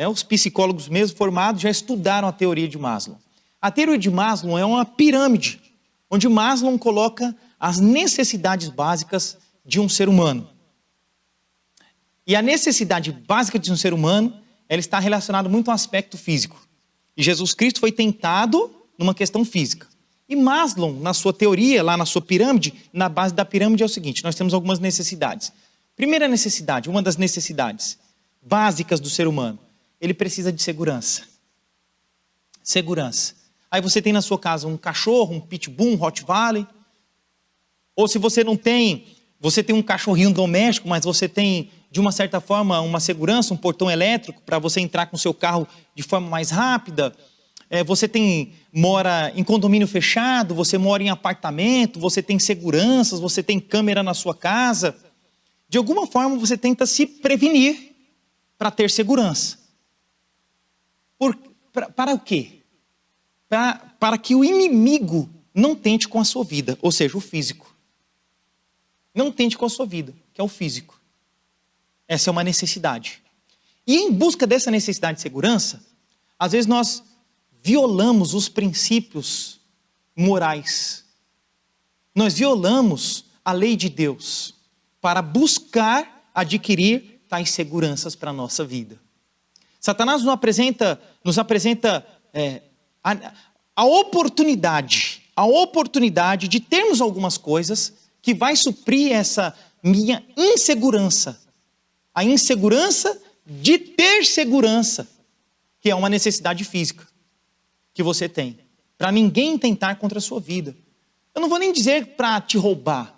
os psicólogos mesmo formados, já estudaram a teoria de Maslow. A teoria de Maslow é uma pirâmide, onde Maslow coloca as necessidades básicas de um ser humano. E a necessidade básica de um ser humano, ela está relacionada muito ao aspecto físico. E Jesus Cristo foi tentado numa questão física. E Maslow, na sua teoria, lá na sua pirâmide, na base da pirâmide é o seguinte: nós temos algumas necessidades. Primeira necessidade, uma das necessidades básicas do ser humano, ele precisa de segurança. Segurança. Aí você tem na sua casa um cachorro, um pitbull, um Rottweiler. Ou se você não tem, você tem um cachorrinho doméstico, mas você tem, de uma certa forma, uma segurança, um portão elétrico para você entrar com o seu carro de forma mais rápida. Você mora em condomínio fechado, você mora em apartamento, você tem seguranças, você tem câmera na sua casa. De alguma forma você tenta se prevenir para ter segurança. Para o quê? Para que o inimigo não tente com a sua vida, ou seja, o físico. Não tente com a sua vida, que é o físico. Essa é uma necessidade. E em busca dessa necessidade de segurança, às vezes nós violamos os princípios morais. Nós violamos a lei de Deus para buscar adquirir tais seguranças para a nossa vida. Satanás nos apresenta a oportunidade de termos algumas coisas que vai suprir essa minha insegurança. A insegurança de ter segurança, que é uma necessidade física que você tem, para ninguém tentar contra a sua vida. Eu não vou nem dizer para te roubar,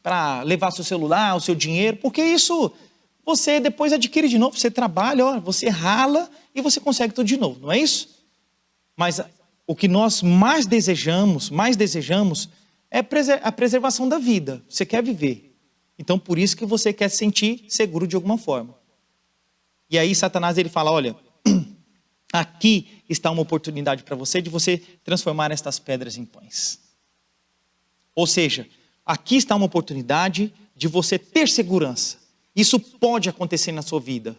para levar seu celular, o seu dinheiro, porque isso você depois adquire de novo, você trabalha, você rala e você consegue tudo de novo, não é isso? Mas o que nós mais desejamos é a preservação da vida. Você quer viver. Então por isso que você quer se sentir seguro de alguma forma. E aí Satanás ele fala, olha, aqui está uma oportunidade para você de você transformar estas pedras em pães. Ou seja, aqui está uma oportunidade de você ter segurança. Isso pode acontecer na sua vida.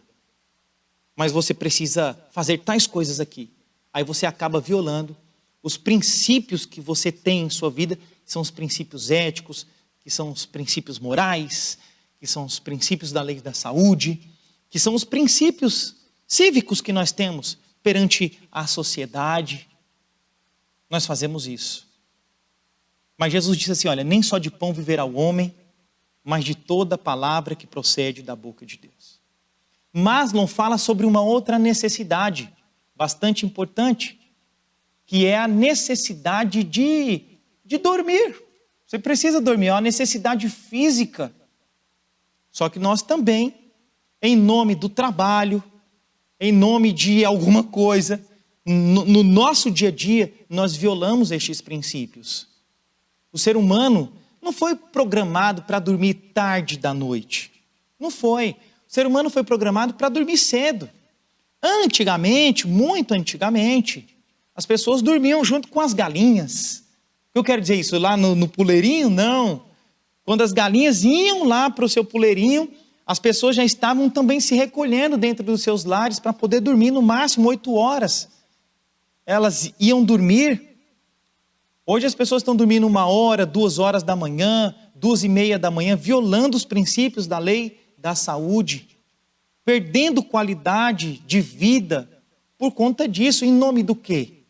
Mas você precisa fazer tais coisas aqui. Aí você acaba violando os princípios que você tem em sua vida, que são os princípios éticos, que são os princípios morais, que são os princípios da lei da saúde, que são os princípios cívicos que nós temos perante a sociedade. Nós fazemos isso. Mas Jesus disse assim, olha, nem só de pão viverá o homem, mas de toda palavra que procede da boca de Deus. Maslow fala sobre uma outra necessidade bastante importante, que é a necessidade de dormir. Você precisa dormir, é uma necessidade física. Só que nós também, em nome do trabalho, em nome de alguma coisa, no nosso dia a dia, nós violamos estes princípios. O ser humano não foi programado para dormir tarde da noite. Não foi. O ser humano foi programado para dormir cedo. Antigamente, muito antigamente, as pessoas dormiam junto com as galinhas. Eu quero dizer isso, lá no puleirinho? Não. Quando as galinhas iam lá para o seu puleirinho, as pessoas já estavam também se recolhendo dentro dos seus lares para poder dormir no máximo 8 horas. Elas iam dormir. Hoje as pessoas estão dormindo 1 hora, 2 horas da manhã, 2:30 da manhã, violando os princípios da lei da saúde, perdendo qualidade de vida por conta disso. Em nome do quê?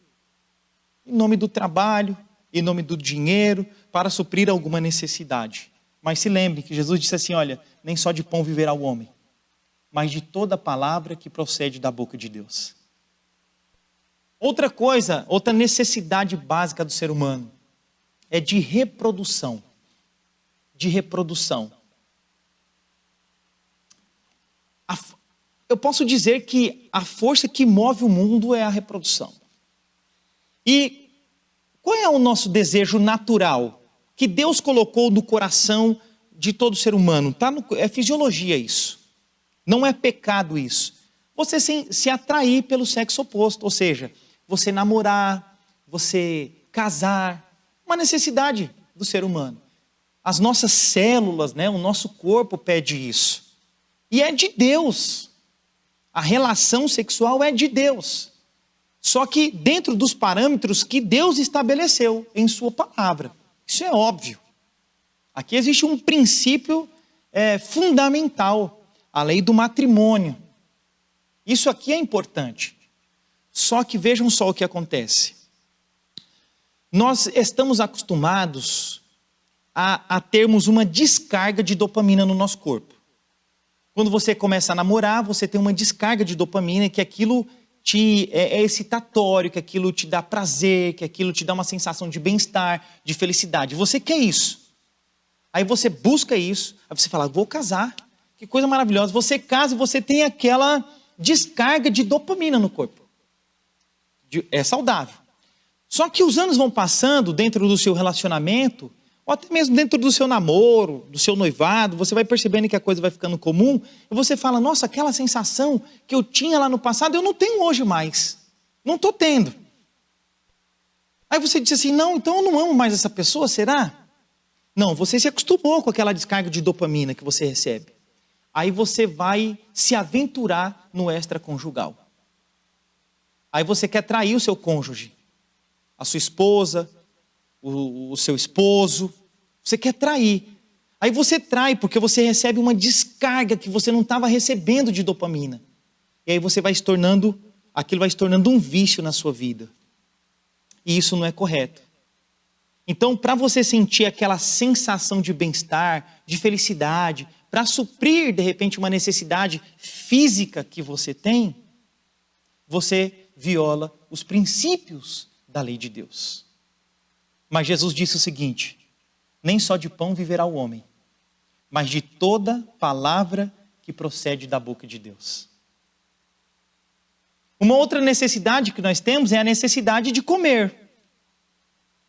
Em nome do trabalho, em nome do dinheiro, para suprir alguma necessidade. Mas se lembre que Jesus disse assim, olha, nem só de pão viverá o homem, mas de toda palavra que procede da boca de Deus. Outra coisa, outra necessidade básica do ser humano é de reprodução. De reprodução. Eu posso dizer que a força que move o mundo é a reprodução. E qual é o nosso desejo natural que Deus colocou no coração de todo ser humano? É fisiologia isso. Não é pecado isso. Você se atrair pelo sexo oposto, ou seja, você namorar, você casar, uma necessidade do ser humano. As nossas células, né, o nosso corpo pede isso. E é de Deus. A relação sexual é de Deus. Só que dentro dos parâmetros que Deus estabeleceu em sua palavra. Isso é óbvio. Aqui existe um princípio fundamental, a lei do matrimônio. Isso aqui é importante. Só que vejam só o que acontece. Nós estamos acostumados a termos uma descarga de dopamina no nosso corpo. Quando você começa a namorar, você tem uma descarga de dopamina, que aquilo é excitatório, que aquilo te dá prazer, que aquilo te dá uma sensação de bem-estar, de felicidade. Você quer isso. Aí você busca isso, aí você fala, vou casar. Que coisa maravilhosa. Você casa e você tem aquela descarga de dopamina no corpo. É saudável. Só que os anos vão passando dentro do seu relacionamento, ou até mesmo dentro do seu namoro, do seu noivado, você vai percebendo que a coisa vai ficando comum, e você fala, nossa, aquela sensação que eu tinha lá no passado, eu não tenho hoje mais. Não estou tendo. Aí você diz assim, não, então eu não amo mais essa pessoa, será? Não, você se acostumou com aquela descarga de dopamina que você recebe. Aí você vai se aventurar no extraconjugal. Aí você quer trair o seu cônjuge, a sua esposa, o seu esposo, você quer trair. Aí você trai porque você recebe uma descarga que você não estava recebendo de dopamina. E aí você vai se tornando, aquilo vai se tornando um vício na sua vida. E isso não é correto. Então, para você sentir aquela sensação de bem-estar, de felicidade, para suprir, de repente, uma necessidade física que você tem, você viola os princípios da lei de Deus. Mas Jesus disse o seguinte, nem só de pão viverá o homem, mas de toda palavra que procede da boca de Deus. Uma outra necessidade que nós temos é a necessidade de comer.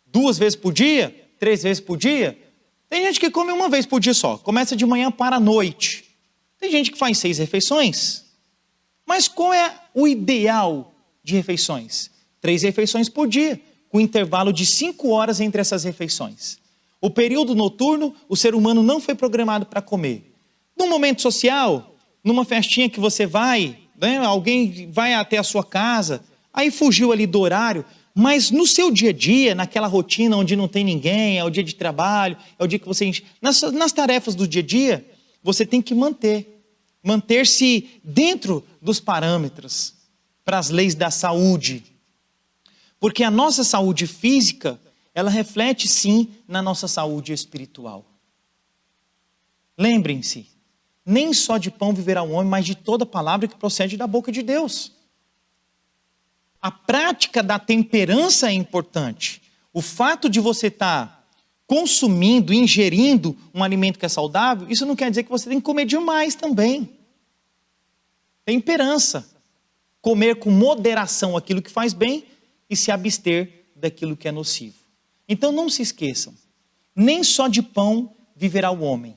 2 vezes por dia, 3 vezes por dia. Tem gente que come 1 vez por dia só, começa de manhã para a noite. Tem gente que faz 6 refeições. Mas qual é o ideal de refeições? 3 refeições por dia, com intervalo de 5 horas entre essas refeições. O período noturno, o ser humano não foi programado para comer. Num momento social, numa festinha que você vai, né, alguém vai até a sua casa, aí fugiu ali do horário, mas no seu dia a dia, naquela rotina onde não tem ninguém, é o dia de trabalho, é o dia que você... Nas tarefas do dia a dia, você tem que manter-se dentro dos parâmetros para as leis da saúde. Porque a nossa saúde física, ela reflete sim na nossa saúde espiritual. Lembrem-se, nem só de pão viverá o homem, mas de toda palavra que procede da boca de Deus. A prática da temperança é importante. O fato de você estar consumindo, ingerindo um alimento que é saudável, isso não quer dizer que você tem que comer demais também. Temperança. Comer com moderação aquilo que faz bem e se abster daquilo que é nocivo. Então não se esqueçam, nem só de pão viverá o homem,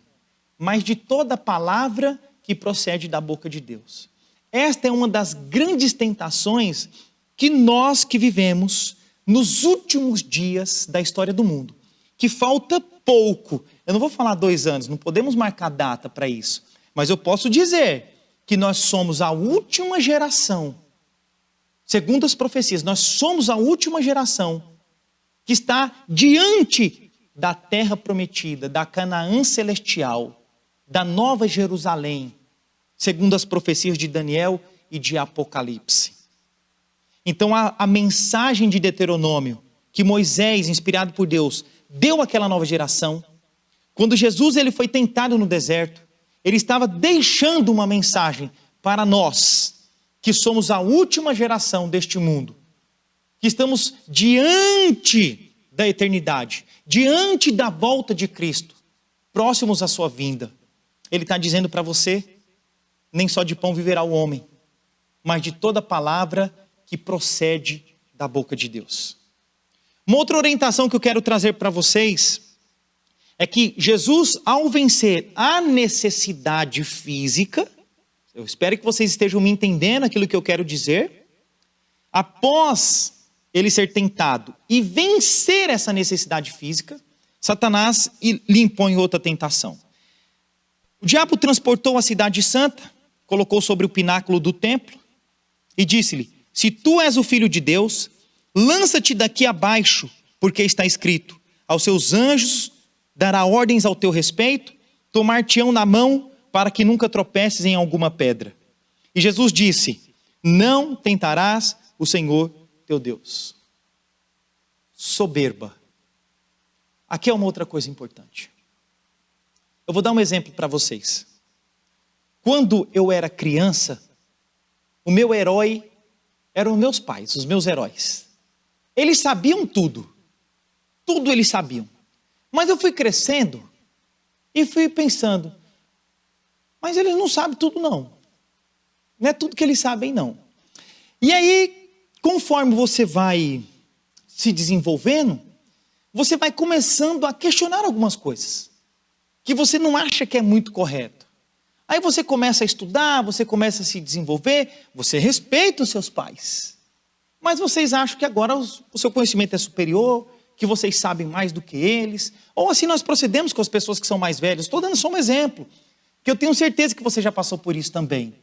mas de toda palavra que procede da boca de Deus. Esta é uma das grandes tentações que nós que vivemos nos últimos dias da história do mundo, que falta pouco, eu não vou falar 2 anos, não podemos marcar data para isso, mas eu posso dizer que nós somos a última geração, segundo as profecias, nós somos a última geração que está diante da terra prometida, da Canaã celestial, da Nova Jerusalém, segundo as profecias de Daniel e de Apocalipse. Então a mensagem de Deuteronômio, que Moisés, inspirado por Deus, deu àquela nova geração, quando Jesus ele foi tentado no deserto, ele estava deixando uma mensagem para nós, que somos a última geração deste mundo, que estamos diante da eternidade, diante da volta de Cristo, próximos à sua vinda. Ele está dizendo para você, nem só de pão viverá o homem, mas de toda palavra que procede da boca de Deus. Uma outra orientação que eu quero trazer para vocês é que Jesus, ao vencer a necessidade física, eu espero que vocês estejam me entendendo aquilo que eu quero dizer, após ele ser tentado e vencer essa necessidade física, Satanás lhe impõe outra tentação. O diabo transportou a cidade santa, colocou sobre o pináculo do templo e disse-lhe: se tu és o filho de Deus, lança-te daqui abaixo, porque está escrito: aos seus anjos dará ordens ao teu respeito, tomar-te-ão na mão para que nunca tropeces em alguma pedra. E Jesus disse: não tentarás o Senhor teu Deus. Soberba. Aqui é uma outra coisa importante. Eu vou dar um exemplo para vocês. Quando eu era criança, o meu herói eram meus pais, os meus heróis. Eles sabiam tudo. Tudo eles sabiam. Mas eu fui crescendo e fui pensando, mas eles não sabem tudo não. Não é tudo que eles sabem não. E aí, conforme você vai se desenvolvendo, você vai começando a questionar algumas coisas que você não acha que é muito correto. Aí você começa a estudar, você começa a se desenvolver, você respeita os seus pais. Mas vocês acham que agora o seu conhecimento é superior, que vocês sabem mais do que eles. Ou assim nós procedemos com as pessoas que são mais velhas. Estou dando só um exemplo, que eu tenho certeza que você já passou por isso também.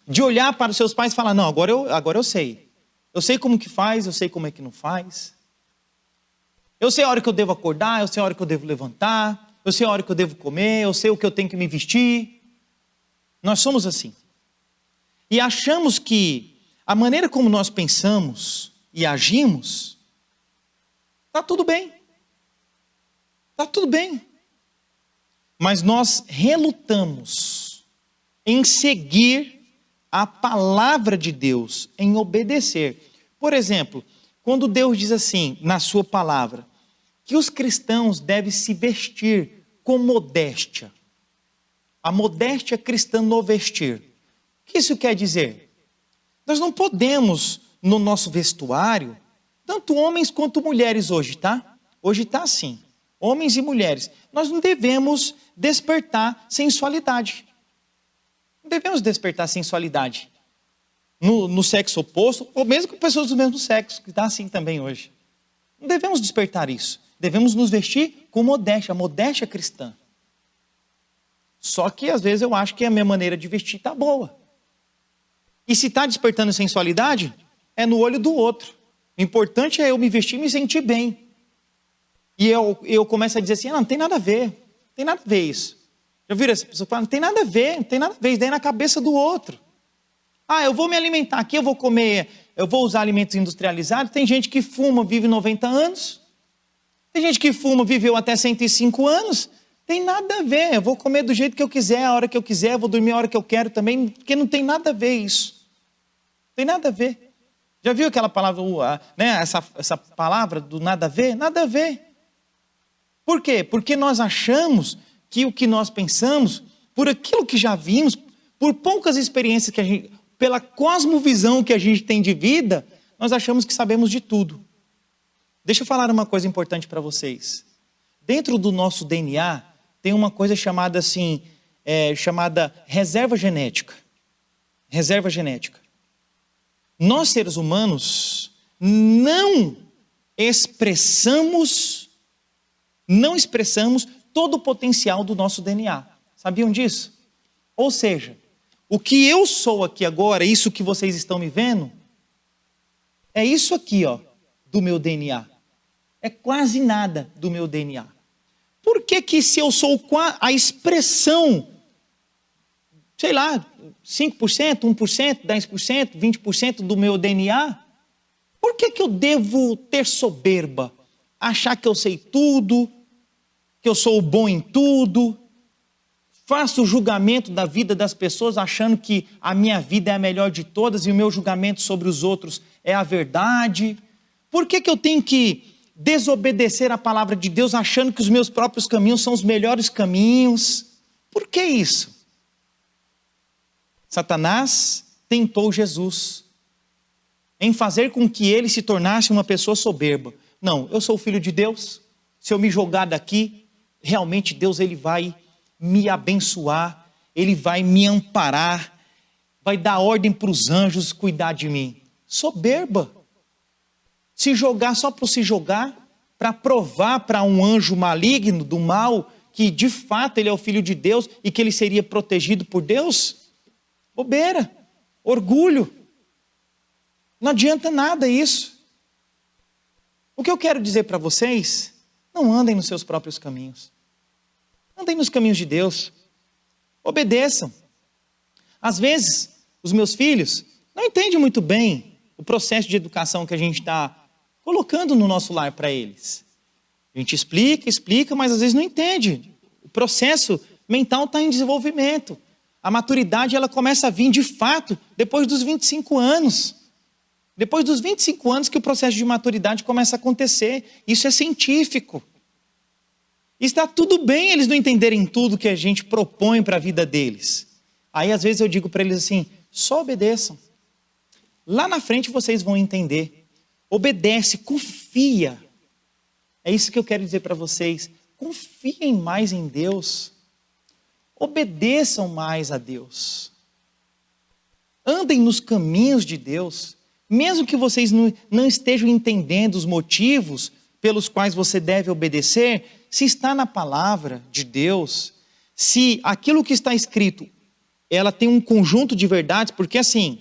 De olhar para os seus pais e falar, não, agora eu sei. Eu sei como que faz, eu sei como é que não faz. Eu sei a hora que eu devo acordar, eu sei a hora que eu devo levantar, eu sei a hora que eu devo comer, eu sei o que eu tenho que me vestir. Nós somos assim. E achamos que a maneira como nós pensamos e agimos, está tudo bem. Está tudo bem. Mas nós relutamos em seguir a palavra de Deus, em obedecer. Por exemplo, quando Deus diz assim, na sua palavra, que os cristãos devem se vestir com modéstia. A modéstia cristã no vestir. O que isso quer dizer? Nós não podemos, no nosso vestuário, tanto homens quanto mulheres hoje, tá? Hoje está assim. Homens e mulheres. Nós não devemos despertar sensualidade. Não devemos despertar sensualidade. No sexo oposto, ou mesmo com pessoas do mesmo sexo, que está assim também hoje. Não devemos despertar isso. Devemos nos vestir com modéstia, a modéstia cristã. Só que às vezes eu acho que a minha maneira de vestir está boa. E se está despertando sensualidade, é no olho do outro. O importante é eu me vestir e me sentir bem. E eu começo a dizer assim, não tem nada a ver. Não tem nada a ver isso. Já viram essa pessoa falando? Não tem nada a ver, não tem nada a ver. Isso daí é na cabeça do outro. Ah, eu vou me alimentar aqui, eu vou comer, eu vou usar alimentos industrializados. Tem gente que fuma, vive 90 anos. Tem gente que fuma, viveu até 105 anos. Tem nada a ver. Eu vou comer do jeito que eu quiser, a hora que eu quiser, eu vou dormir a hora que eu quero também, porque não tem nada a ver isso. Não tem nada a ver. Já viu aquela palavra, né, essa palavra do nada a ver? Nada a ver. Por quê? Porque nós achamos que o que nós pensamos, por aquilo que já vimos, por poucas experiências que a gente, pela cosmovisão que a gente tem de vida, nós achamos que sabemos de tudo. Deixa eu falar uma coisa importante para vocês. Dentro do nosso DNA, tem uma coisa chamada assim, chamada reserva genética. Reserva genética. Nós, seres humanos, não expressamos todo o potencial do nosso DNA. Sabiam disso? Ou seja, o que eu sou aqui agora, isso que vocês estão me vendo, é isso aqui, ó, do meu DNA. É quase nada do meu DNA. Por que se eu sou a expressão, sei lá, 5%, 1%, 10%, 20% do meu DNA, por que eu devo ter soberba? Achar que eu sei tudo, que eu sou bom em tudo, faço o julgamento da vida das pessoas achando que a minha vida é a melhor de todas e o meu julgamento sobre os outros é a verdade. Por que eu tenho que desobedecer a palavra de Deus achando que os meus próprios caminhos são os melhores caminhos? Por que isso? Satanás tentou Jesus em fazer com que ele se tornasse uma pessoa soberba. Não, eu sou o filho de Deus. Se eu me jogar daqui, realmente Deus ele vai me abençoar, ele vai me amparar, vai dar ordem para os anjos cuidar de mim. Soberba. Se jogar só por se jogar, para provar para um anjo maligno do mal que de fato ele é o filho de Deus e que ele seria protegido por Deus? Bobeira, orgulho. Não adianta nada isso. O que eu quero dizer para vocês, não andem nos seus próprios caminhos. Andem nos caminhos de Deus. Obedeçam. Às vezes, os meus filhos não entendem muito bem o processo de educação que a gente está colocando no nosso lar para eles. A gente explica, mas às vezes não entende. O processo mental está em desenvolvimento. A maturidade ela começa a vir de fato depois dos 25 anos. Depois dos 25 anos que o processo de maturidade começa a acontecer. Isso é científico. Está tudo bem eles não entenderem tudo que a gente propõe para a vida deles. Aí às vezes eu digo para eles assim, só obedeçam. Lá na frente vocês vão entender. Obedece, confia. É isso que eu quero dizer para vocês. Confiem mais em Deus. Obedeçam mais a Deus. Andem nos caminhos de Deus. Mesmo que vocês não estejam entendendo os motivos pelos quais você deve obedecer, se está na palavra de Deus, se aquilo que está escrito, ela tem um conjunto de verdades, porque assim,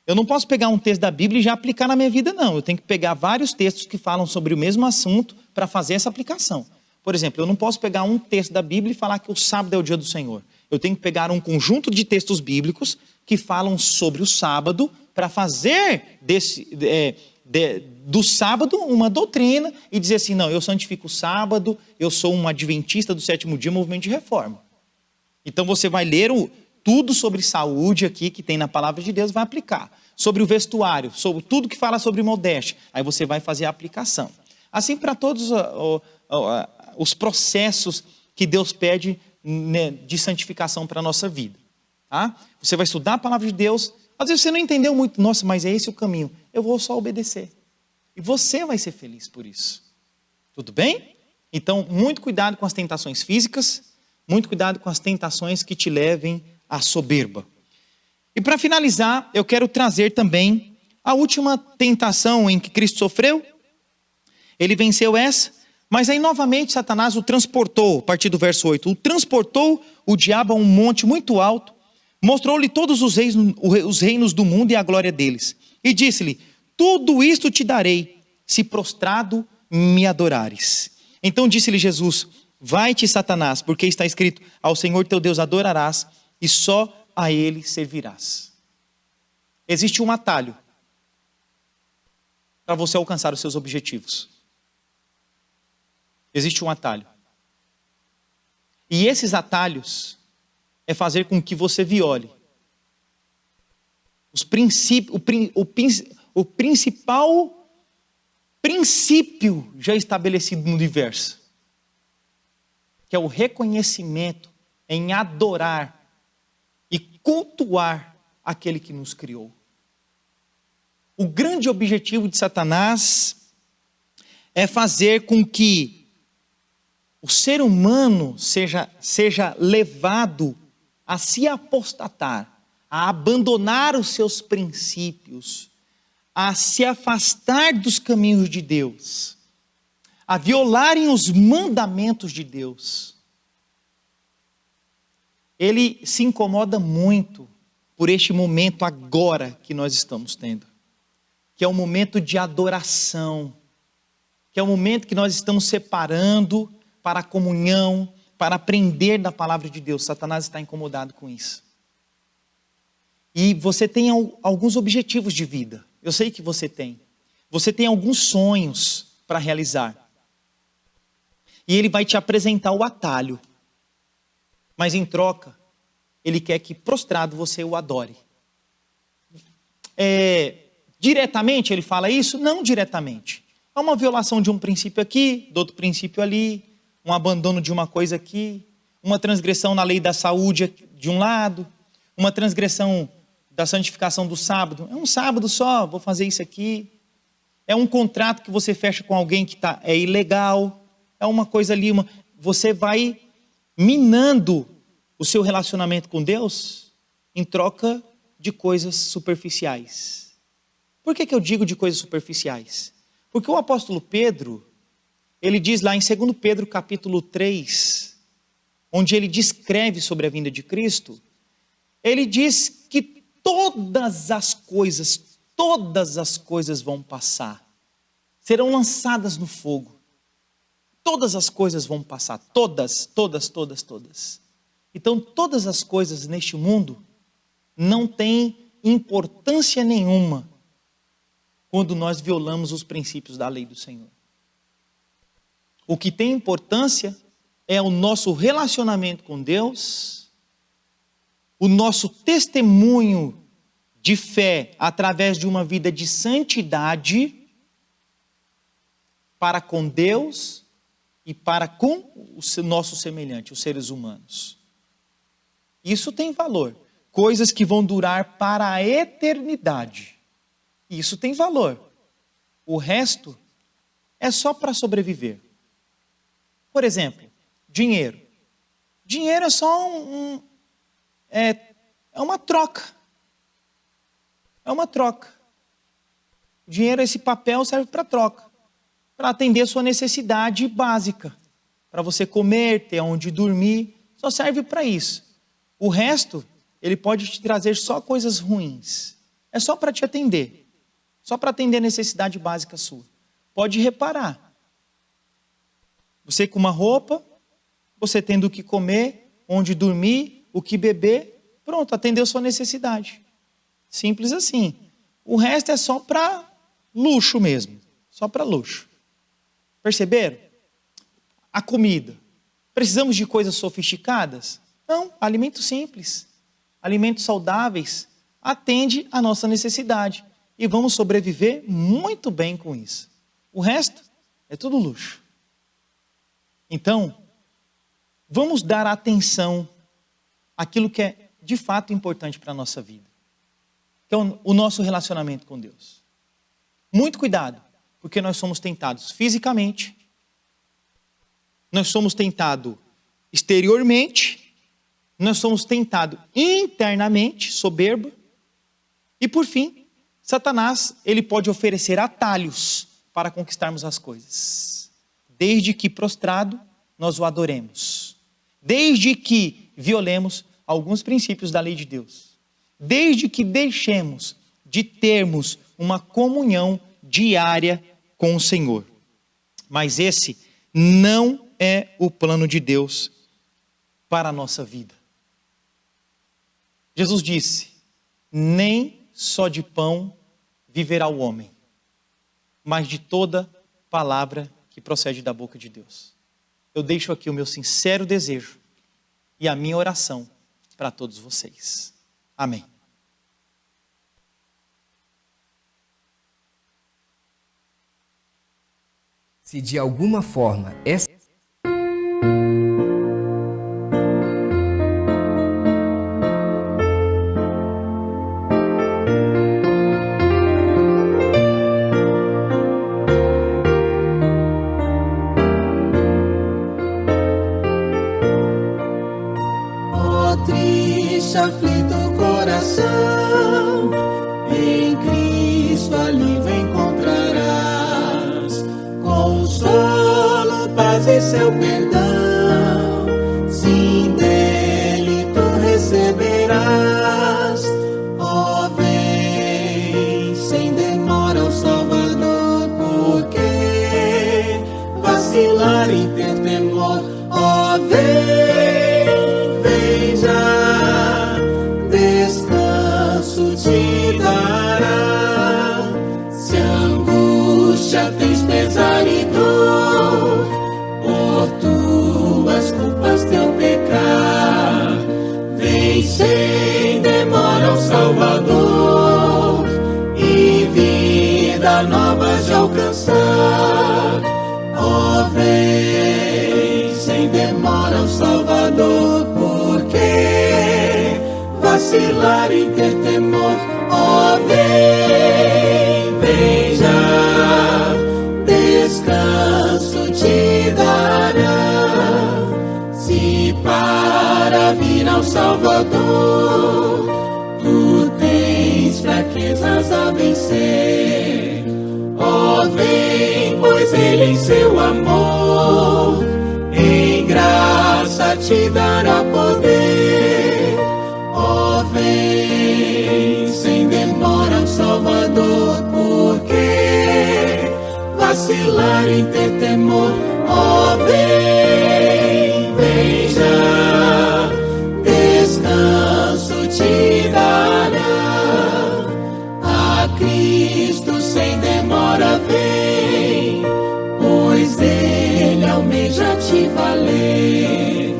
eu não posso pegar um texto da Bíblia e já aplicar na minha vida, não. Eu tenho que pegar vários textos que falam sobre o mesmo assunto para fazer essa aplicação. Por exemplo, eu não posso pegar um texto da Bíblia e falar que o sábado é o dia do Senhor. Eu tenho que pegar um conjunto de textos bíblicos que falam sobre o sábado para fazer do sábado uma doutrina e dizer assim, não, eu santifico o sábado, eu sou um adventista do sétimo dia, movimento de reforma. Então você vai ler tudo sobre saúde aqui que tem na palavra de Deus, vai aplicar. Sobre o vestuário, sobre tudo que fala sobre modéstia, aí você vai fazer a aplicação. Assim para todos os processos que Deus pede, né, de santificação para a nossa vida. Tá? Você vai estudar a palavra de Deus, às vezes você não entendeu muito, nossa, mas é esse o caminho. Eu vou só obedecer. E você vai ser feliz por isso. Tudo bem? Então, muito cuidado com as tentações físicas, muito cuidado com as tentações que te levem à soberba. E para finalizar, eu quero trazer também a última tentação em que Cristo sofreu. Ele venceu essa, mas aí novamente Satanás o transportou, a partir do verso 8, o transportou o diabo a um monte muito alto, mostrou-lhe todos os reinos do mundo e a glória deles. E disse-lhe, tudo isto te darei, se prostrado me adorares. Então disse-lhe Jesus, vai-te Satanás, porque está escrito, ao Senhor teu Deus adorarás, e só a Ele servirás. Existe um atalho para você alcançar os seus objetivos. Existe um atalho. E esses atalhos é fazer com que você viole o principal princípio já estabelecido no universo, que é o reconhecimento em adorar e cultuar aquele que nos criou. O grande objetivo de Satanás é fazer com que o ser humano seja levado a se apostatar, a abandonar os seus princípios, a se afastar dos caminhos de Deus, a violarem os mandamentos de Deus. Ele se incomoda muito por este momento agora que nós estamos tendo, que é um momento de adoração, que é um momento que nós estamos separando para a comunhão, para aprender da palavra de Deus. Satanás está incomodado com isso. E você tem alguns objetivos de vida. Eu sei que você tem. Você tem alguns sonhos para realizar. E ele vai te apresentar o atalho. Mas em troca, ele quer que prostrado você o adore. Diretamente ele fala isso? Não diretamente. Há uma violação de um princípio aqui, do outro princípio ali, um abandono de uma coisa aqui, uma transgressão na lei da saúde de um lado, uma transgressão da santificação do sábado. É um sábado só, vou fazer isso aqui. É um contrato que você fecha com alguém que é ilegal. É uma coisa ali, você vai minando o seu relacionamento com Deus em troca de coisas superficiais. Por que eu digo de coisas superficiais? Porque o apóstolo Pedro, ele diz lá em 2 Pedro capítulo 3, onde ele descreve sobre a vinda de Cristo, ele diz que todas as coisas vão passar, serão lançadas no fogo. Todas as coisas vão passar, todas. Então todas as coisas neste mundo não têm importância nenhuma quando nós violamos os princípios da lei do Senhor. O que tem importância é o nosso relacionamento com Deus, o nosso testemunho de fé através de uma vida de santidade para com Deus e para com o nosso semelhante, os seres humanos. Isso tem valor. Coisas que vão durar para a eternidade. Isso tem valor. O resto é só para sobreviver. Por exemplo, dinheiro. Dinheiro é só é uma troca. É uma troca. O dinheiro, esse papel serve para troca. Para atender a sua necessidade básica. Para você comer, ter onde dormir. Só serve para isso. O resto, ele pode te trazer só coisas ruins. É só para te atender. Só para atender a necessidade básica sua. Pode reparar. Você com uma roupa, você tendo o que comer, onde dormir, o que beber, pronto, atendeu sua necessidade. Simples assim. O resto é só para luxo mesmo. Só para luxo. Perceberam? A comida. Precisamos de coisas sofisticadas? Não, alimentos simples. Alimentos saudáveis. Atende a nossa necessidade. E vamos sobreviver muito bem com isso. O resto é tudo luxo. Então, vamos dar atenção àquilo que é de fato importante para a nossa vida. Que é o nosso relacionamento com Deus. Muito cuidado, porque nós somos tentados fisicamente, nós somos tentados exteriormente, nós somos tentados internamente, soberba, e por fim, Satanás, ele pode oferecer atalhos para conquistarmos as coisas. Desde que prostrado, nós o adoremos. Desde que violemos alguns princípios da lei de Deus. Desde que deixemos de termos uma comunhão diária com o Senhor. Mas esse não é o plano de Deus para a nossa vida. Jesus disse, nem só de pão viverá o homem, mas de toda palavra que procede da boca de Deus. Eu deixo aqui o meu sincero desejo e a minha oração para todos vocês. Amém. Se de alguma forma essa Triste, aflito coração, em Cristo alívio encontrarás, consolo, paz e seu perdão, sim, dele tu receberás. Ó, vem, sem demora ao Salvador, porque vacilar e ter temor, ó, vem. Descanso te dará. Se angústia tens pesar e dor, por tu vacilar em ter temor. Ó, vem, vem já, descanso te dará. Se para vir ao Salvador, tu tens fraquezas a vencer. Ó, vem, pois Ele em seu amor, em graça te dará poder. Ó, vem, sem demora ao Salvador, porque vacilar em ter temor. Ó, vem, vem já, descanso te dará. A Cristo sem demora vem, pois Ele almeja te valer.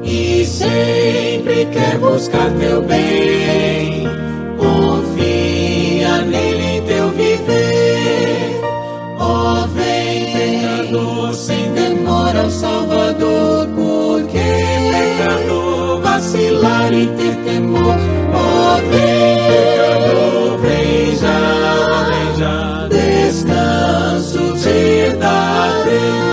E sempre quer buscar teu bem, confia nele em teu viver. Ó, vem, pecador, sem demora ao Salvador, porque pecador vacilar e ter temor. Ó, vem, pecador, vem já, descanso te darei.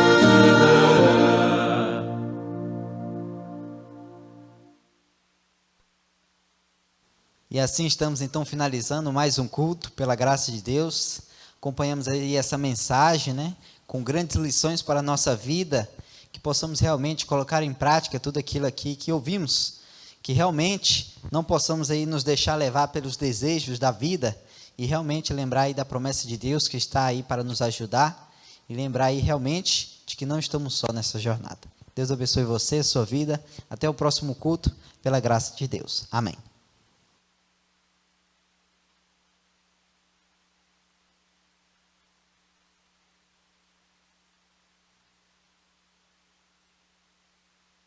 E assim estamos então finalizando mais um culto, pela graça de Deus. Acompanhamos aí essa mensagem, né, com grandes lições para a nossa vida, que possamos realmente colocar em prática tudo aquilo aqui que ouvimos, que realmente não possamos aí nos deixar levar pelos desejos da vida, e realmente lembrar aí da promessa de Deus que está aí para nos ajudar, e lembrar aí realmente de que não estamos só nessa jornada. Deus abençoe você, sua vida, até o próximo culto, pela graça de Deus. Amém.